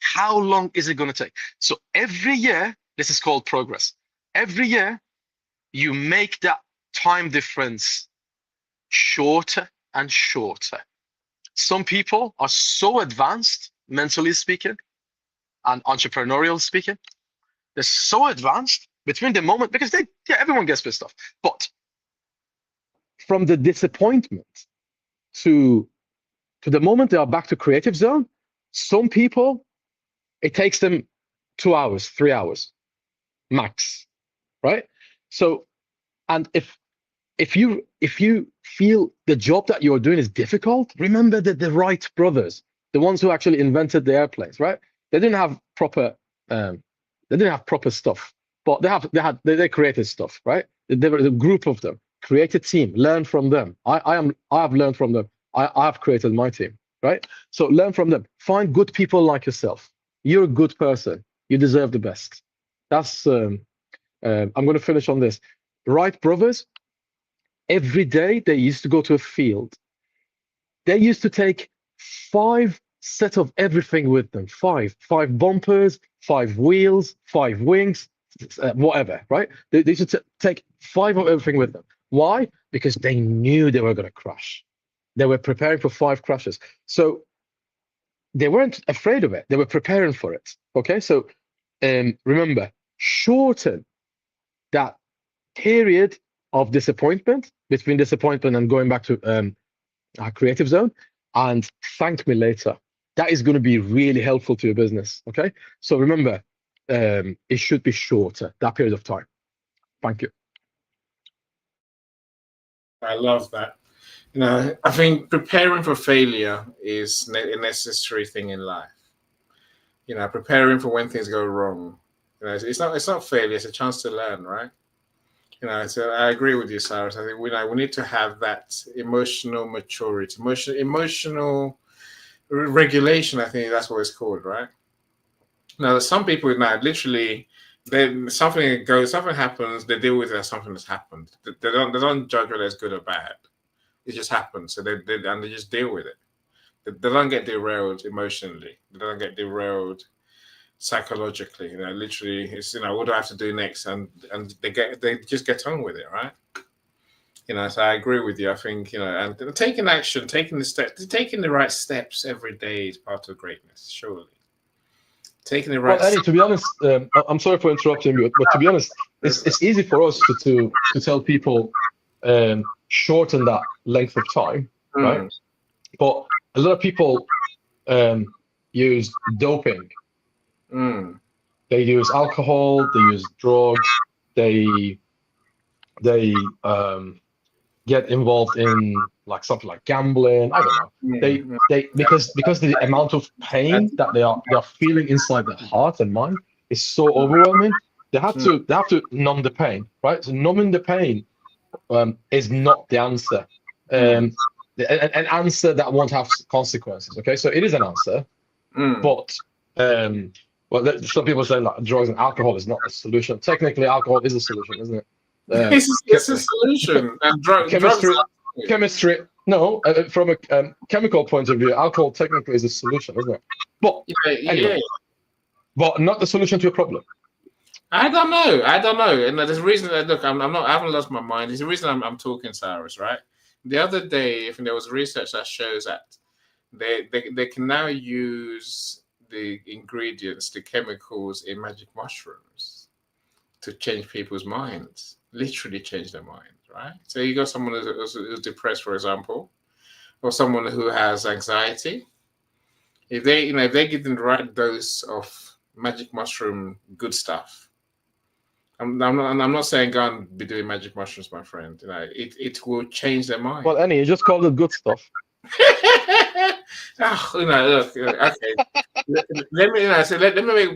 how long is it going to take? So every year, this is called progress. Every year, you make that time difference shorter and shorter. Some people are so advanced, mentally speaking, and entrepreneurial speaking. They're so advanced between the moment, because everyone gets pissed off. But from the disappointment to the moment they are back to creative zone, some people, it takes them 2 hours, 3 hours, max, right? So, and if you feel the job that you're doing is difficult, remember that the Wright brothers, the ones who actually invented the airplanes, right? They didn't have proper stuff, but they created stuff, right? There were a group of them, created team, learn from them. I have learned from them. I have created my team, right? So learn from them. Find good people like yourself. You're a good person. You deserve the best. That's I'm going to finish on this. Wright brothers, every day they used to go to a field. They used to take 5 sets of everything with them. 5 bumpers, 5 wheels, 5 wings, whatever, right? They used to take 5 of everything with them. Why? Because they knew they were going to crash. They were preparing for 5 crashes. So they weren't afraid of it. They were preparing for it. Okay, so remember, shorten that period of disappointment, between disappointment and going back to our creative zone, and thank me later. That is going to be really helpful to your business. Okay, so remember, it should be shorter, that period of time. Thank you. I love that. I think preparing for failure is a necessary thing in life. Preparing for when things go wrong. It's not failure; it's a chance to learn, right? So I agree with you, Cyrus. I think we need to have that emotional maturity, emotional regulation. I think that's what it's called, right? Now, some people literally, something happens, they deal with it as something that's happened. They don't judge whether it's good or bad. It just happens, so they just deal with it. They don't get derailed emotionally. They don't get derailed psychologically. Literally, it's what do I have to do next, and they just get on with it, right? So I agree with you. I think and taking action, taking the right steps every day is part of greatness. Surely, taking the right. Well, Eddie, to be honest, I'm sorry for interrupting you, but to be honest, it's easy for us to tell people shorten that length of time, right? But a lot of people use doping. They use alcohol, they use drugs, they get involved in something like gambling. I don't know. They because the amount of pain that they are feeling inside their heart and mind is so overwhelming. They have to numb the pain, right? So numbing the pain is not the answer. An answer that won't have consequences. Okay, so it is an answer, but some people say drugs and alcohol is not a solution. Technically, alcohol is a solution, isn't it? It's a solution. And chemistry. No, from a chemical point of view, alcohol technically is a solution, isn't it? But anyway, but not the solution to a problem. I don't know. And there's a reason that I haven't lost my mind. There's a reason I'm talking, Cyrus, right? The other day, there was research that shows that they can now use the ingredients, the chemicals in magic mushrooms to change people's minds, literally change their minds, right? So you got someone who's depressed, for example, or someone who has anxiety. If they give them the right dose of magic mushroom good stuff, I'm not saying go and be doing magic mushrooms, my friend. It will change their mind. Well, Annie, you just called it good stuff. Look, okay. Let me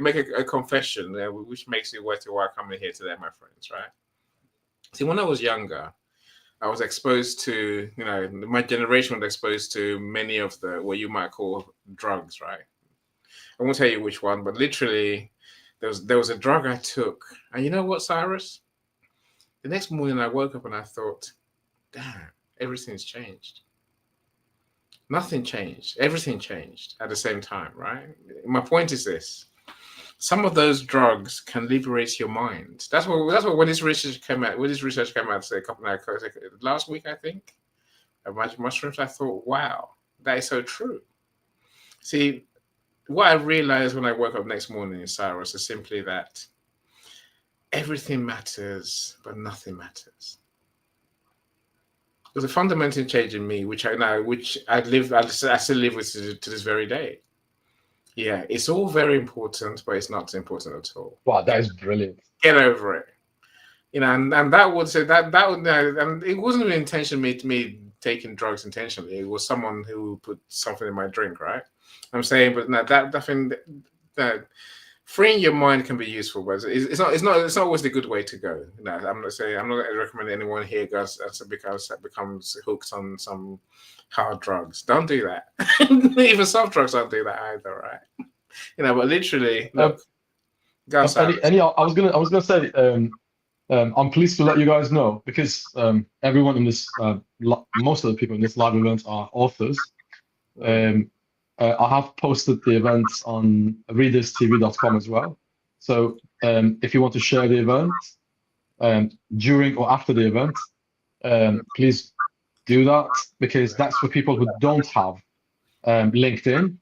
make a confession, which makes it worth your while coming here today, my friends. Right? See, when I was younger, I was exposed to, my generation was exposed to many of the what you might call drugs, right? I won't tell you which one, but literally, there was a drug I took, and you know what, Cyrus? The next morning I woke up and I thought, damn, everything's changed. Nothing changed. Everything changed at the same time, right? My point is this. Some of those drugs can liberate your mind. That's what when this research came out. When this research came out, say last week, I think, about magic mushrooms. I thought, wow, that is so true. See, what I realized when I woke up next morning, Cyrus, is simply that everything matters, but nothing matters. There's a fundamental change in me, which I still live with to this very day. Yeah, it's all very important, but it's not important at all. Wow, that is brilliant. Get over it. And that would say that would, and it wasn't an intention me taking drugs intentionally. It was someone who put something in my drink, right? I'm saying, but no, that freeing your mind can be useful, but it's not always the good way to go. No, I'm not recommending anyone here becomes hooked on some hard drugs. Don't do that. Even soft drugs don't do that either, right? But literally, look. I was gonna say, I'm pleased to let you guys know, because everyone in this, most of the people in this live event are authors. I have posted the events on readerstv.com as well. So if you want to share the event during or after the event, please do that, because that's for people who don't have LinkedIn.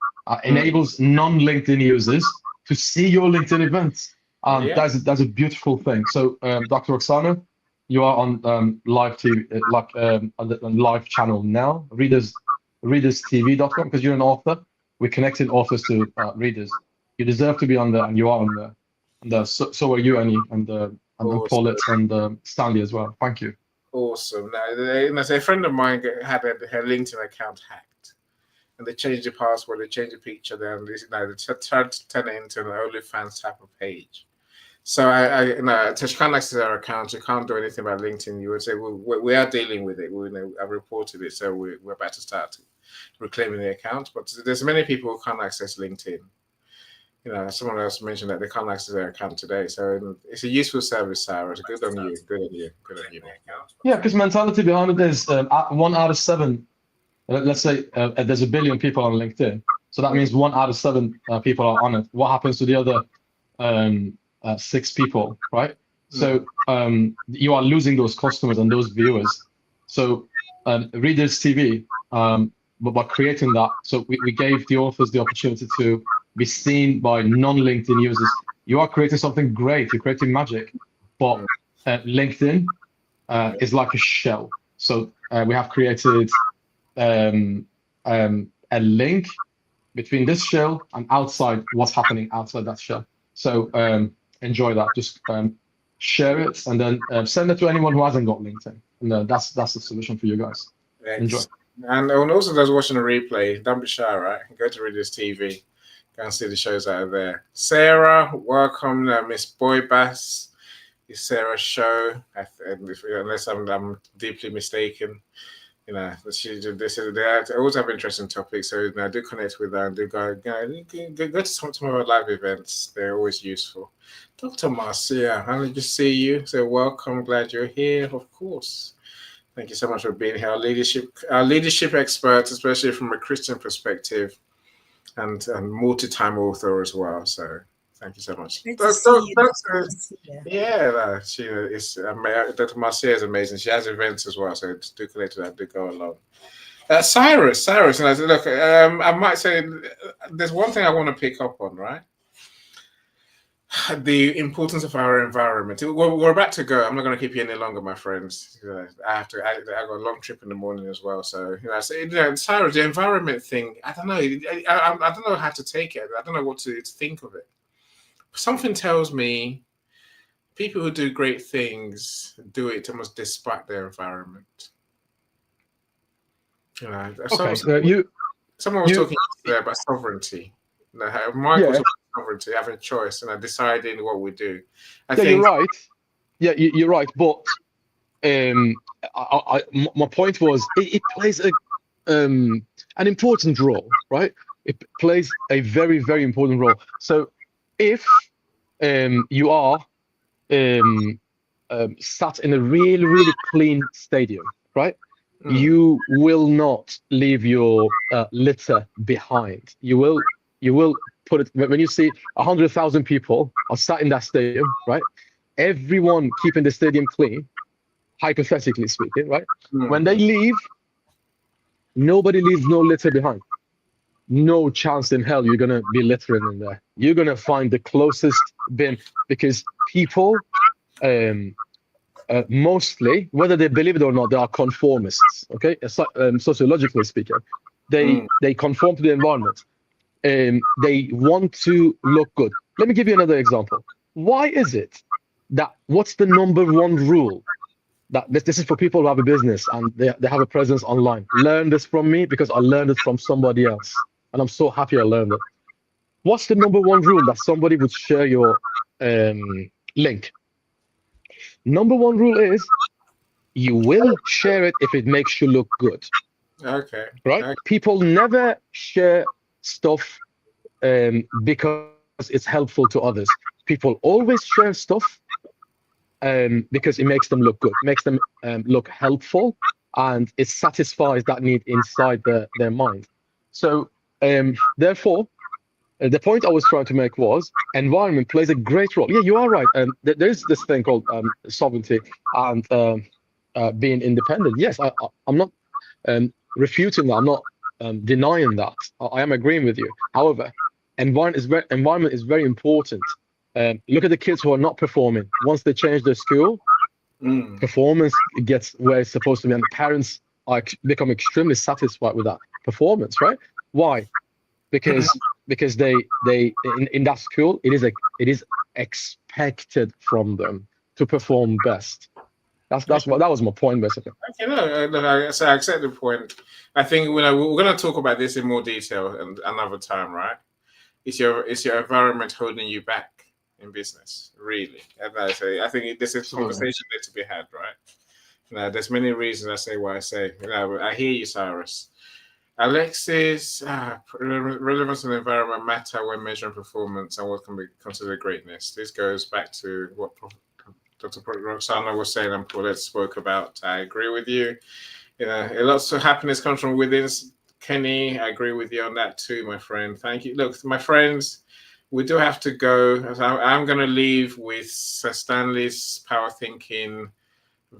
Enables non-LinkedIn users to see your LinkedIn events. That's a beautiful thing. So Dr. Oksana, you are on live TV, on the live channel now, readerstv.com, because you're an author. We connected authors to readers. You deserve to be on there, and you are on there. So are you, Annie, and Paulette, and Stanley as well. Thank you. Awesome. Now, a friend of mine had her LinkedIn account hacked, and they changed the password, they changed the picture, and they tried to turn it into an OnlyFans type of page. So she can't access her account. She can't do anything about LinkedIn. You would say, well, we are dealing with it. I reported it, so we're about to start reclaiming the account. But there's many people who can't access LinkedIn. Someone else mentioned that they can't access their account today. So it's a useful service, Sarah. It's good on you. Good on you. Good on you. Yeah, because mentality behind it is 1 out of 7. Let's say there's 1 billion people on LinkedIn. So that means 1 out of 7 people are on it. What happens to the other 6 people, right? So you are losing those customers and those viewers. So Readers TV, but by creating that, so we gave the authors the opportunity to be seen by non-LinkedIn users. You are creating something great. You're creating magic, but LinkedIn is like a shell. So we have created a link between this shell and outside what's happening outside that shell. So enjoy that. Just share it, and then send it to anyone who hasn't got LinkedIn. And that's the solution for you guys. Enjoy. And also, those watching the replay, don't be shy, right? Go to Readers TV. Go and see the shows out of there. Sarah, welcome. Miss Boy Bass. It's Sarah's show, unless I'm deeply mistaken. They always have interesting topics. So do connect with them. Do go to some of our live events. They're always useful. Dr. Marcia, how did you see you? So welcome. Glad you're here. Of course. Thank you so much for being here. Our leadership experts, especially from a Christian perspective, and multi-time author as well. So thank you so much. Dr. Marcia is amazing. She has events as well, so do connect to that. Do go along. Cyrus, and I said, look, I might say there's one thing I want to pick up on, right? The importance of our environment. We're about to go. I'm not going to keep you any longer, my friends. I got a long trip in the morning as well. So, Cyrus, the environment thing, I don't know. I don't know how to take it. I don't know what to think of it. Something tells me people who do great things do it almost despite their environment. Someone was talking yesterday about sovereignty. Michael's about sovereignty, having a choice, and deciding what we do. I think you're right. Yeah, you're right. But my point was it plays an important role, right? It plays a very, very important role. So if you are sat in a really, really clean stadium, right? You will not leave your litter behind. You will put it, when you see 100,000 people are sat in that stadium, right? Everyone keeping the stadium clean, hypothetically speaking, right? When they leave, nobody leaves no litter behind. No chance in hell you're gonna be littering in there. You're gonna find the closest bin, because people, mostly, whether they believe it or not, they are conformists. Okay, sociologically speaking, they conform to the environment. They want to look good. Let me give you another example. Why is it that what's the number one rule? That this is for people who have a business and they have a presence online. Learn this from me because I learned it from somebody else, and I'm so happy I learned it. What's the number one rule that somebody would share your link? Number one rule is you will share it if it makes you look good. Okay. Right? Okay. People never share stuff because it's helpful to others. People always share stuff because it makes them look good, makes them look helpful, and it satisfies that need inside their mind. So therefore, the point I was trying to make was environment plays a great role. Yeah, you are right. There's this thing called sovereignty and being independent. Yes, I'm not refuting that. I'm not denying that. I am agreeing with you. However, environment is very important. Look at the kids who are not performing. Once they change their school, performance gets where it's supposed to be, and the parents become extremely satisfied with that performance. Right? Why? Because they in that school it is expected from them to perform best. That was my point basically. Okay, no, so I accept the point. I think we're going to talk about this in more detail another time, right? Is your environment holding you back in business, really? And I think this is a conversation there to be had, right? There's many reasons I say what I say. I hear you, Cyrus. Alexis, relevance and environment matter when measuring performance and what can be considered greatness. This goes back to what Dr. Roxana was saying and Paulette spoke about. I agree with you. A lot of happiness comes from within. Kenny, I agree with you on that too, my friend. Thank you. Look, my friends, we do have to go. I'm going to leave with Sir Stanley's Power Thinking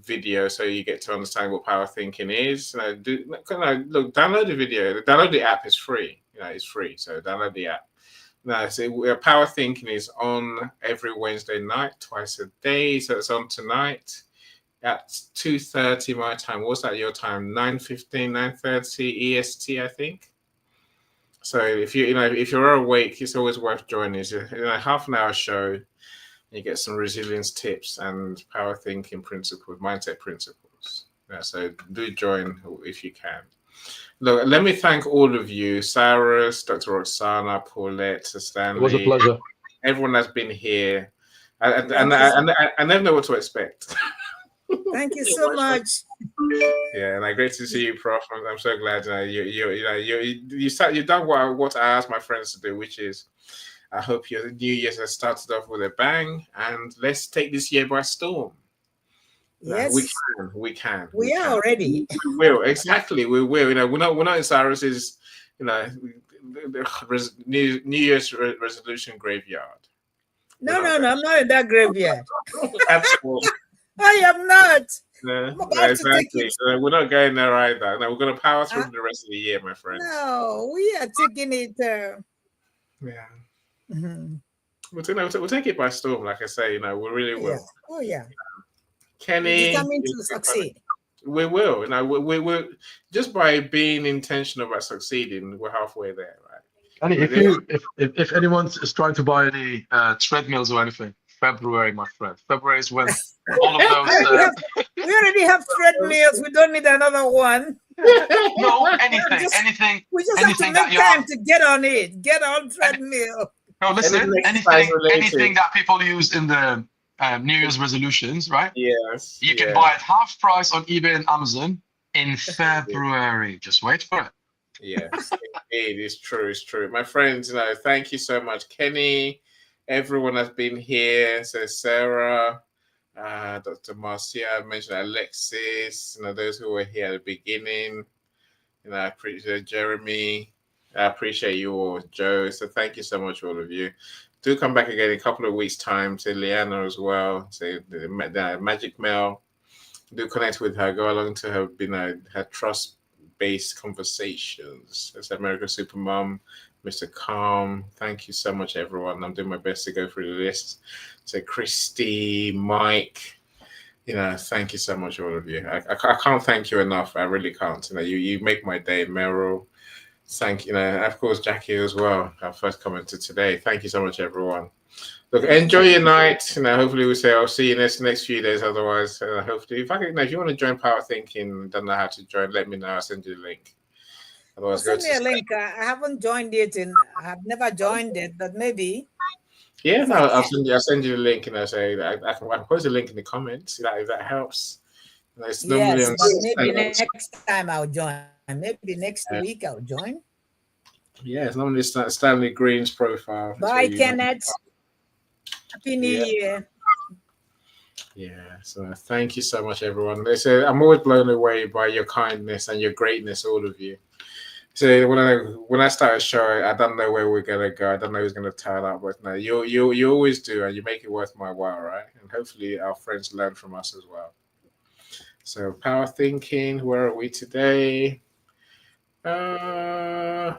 video so you get to understand what power thinking is. Look, download the video. Download the app. Is free. It's free. So download the app. Now, so Power Thinking is on every Wednesday night, twice a day. So it's on tonight at 2:30 my time. What's that your time? 9:15, 9:30 EST, I think. So if you're awake, it's always worth joining. It's a half an hour show. You get some resilience tips and power thinking principles, mindset principles. So do join if you can. Look, let me thank all of you, Cyrus, Dr. Roxana, Paulette, Stanley. It was a pleasure. Everyone that's been here. I never know what to expect. Thank you so much. Yeah, and great to see you, Prof. I'm so glad you've done what I asked my friends to do, which is I hope your New Year's has started off with a bang, and let's take this year by storm. Yes, we can. We are already. We will, exactly. We will. We're not in Cyrus's, New Year's resolution graveyard. No, I'm not in that graveyard. Absolutely. I am not. Exactly. We're not going there either. No, we're going to power through the rest of the year, my friends. No, we are taking it. Yeah. Mm-hmm. We'll take it by storm, like I say. We really will. Yeah. Oh yeah. Kenny, coming to succeed. We will. We're just by being intentional about succeeding, we're halfway there, right? And if anyone is trying to buy any treadmills or anything, February, my friend. February is when all of those. We already have treadmills. We don't need another one. No, anything. We just have to make time to get on it. Get on treadmill. No, listen. Anything that people use in the New Year's resolutions, right? Yes. You can buy it half price on eBay and Amazon in February. Just wait for it. Yes, indeed, it's true. It's true. My friends, thank you so much, Kenny. Everyone has been here. So Sarah, Dr. Marcia, I mentioned Alexis. Those who were here at the beginning. I appreciate Jeremy. I appreciate you all, Joe. So thank you so much, all of you. Do come back again in a couple of weeks' time. Say Leanna as well. Say the Magic Mel. Do connect with her. Go along to her trust-based conversations. That's America Supermom, Mr. Calm. Thank you so much, everyone. I'm doing my best to go through the list. So Christy, Mike. Thank you so much, all of you. I can't thank you enough. I really can't. You make my day, Meryl. Thank you. Of course, Jackie as well. Our first commenter today. Thank you so much, everyone. Look, enjoy your night. Hopefully I'll see you next few days. Otherwise, hopefully, if you want to join Power Thinking, don't know how to join, let me know. I'll send you the link. Otherwise, send me a link. I haven't joined it, and I've never joined it, but maybe. Yeah, no, I'll send you the link, and I can post a link in the comments. If that helps. Yes, but maybe next time I'll join. Maybe next week I'll join. Yeah, it's normally Stanley Green's profile. Bye, Kenneth. Happy New Year. Yeah, so thank you so much, everyone. I'm always blown away by your kindness and your greatness, all of you. So when I start a show, I don't know where we're gonna go. I don't know who's gonna turn up, but no, you always do, and you make it worth my while, right? And hopefully our friends learn from us as well. So Power Thinking, where are we today? There's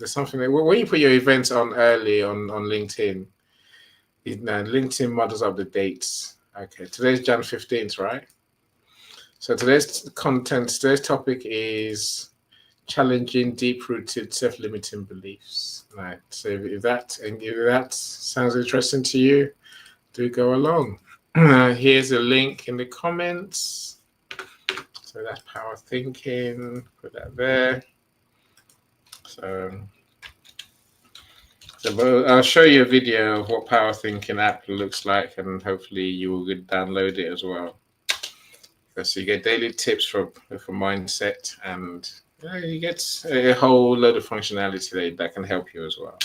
something when you put your events on early on LinkedIn, LinkedIn models up the dates. Okay, today's Jan 15th, right? So today's topic is challenging deep-rooted self-limiting beliefs. Right. So if that sounds interesting to you, do go along. Here's a link in the comments. So that's Power Thinking. Put that there. So I'll show you a video of what Power Thinking app looks like, and hopefully you will download it as well. So you get daily tips for mindset, and you get a whole load of functionality that can help you as well.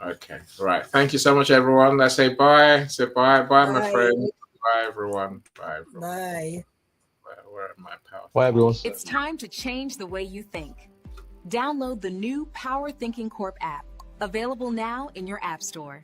Okay, right. Thank you so much, everyone. I say bye. Say bye, my friend. Bye, everyone. Bye, everyone. Bye. Where am I? Power. Bye, everyone. It's time to change the way you think. Download the new Power Thinking Corp app, available now in your app store.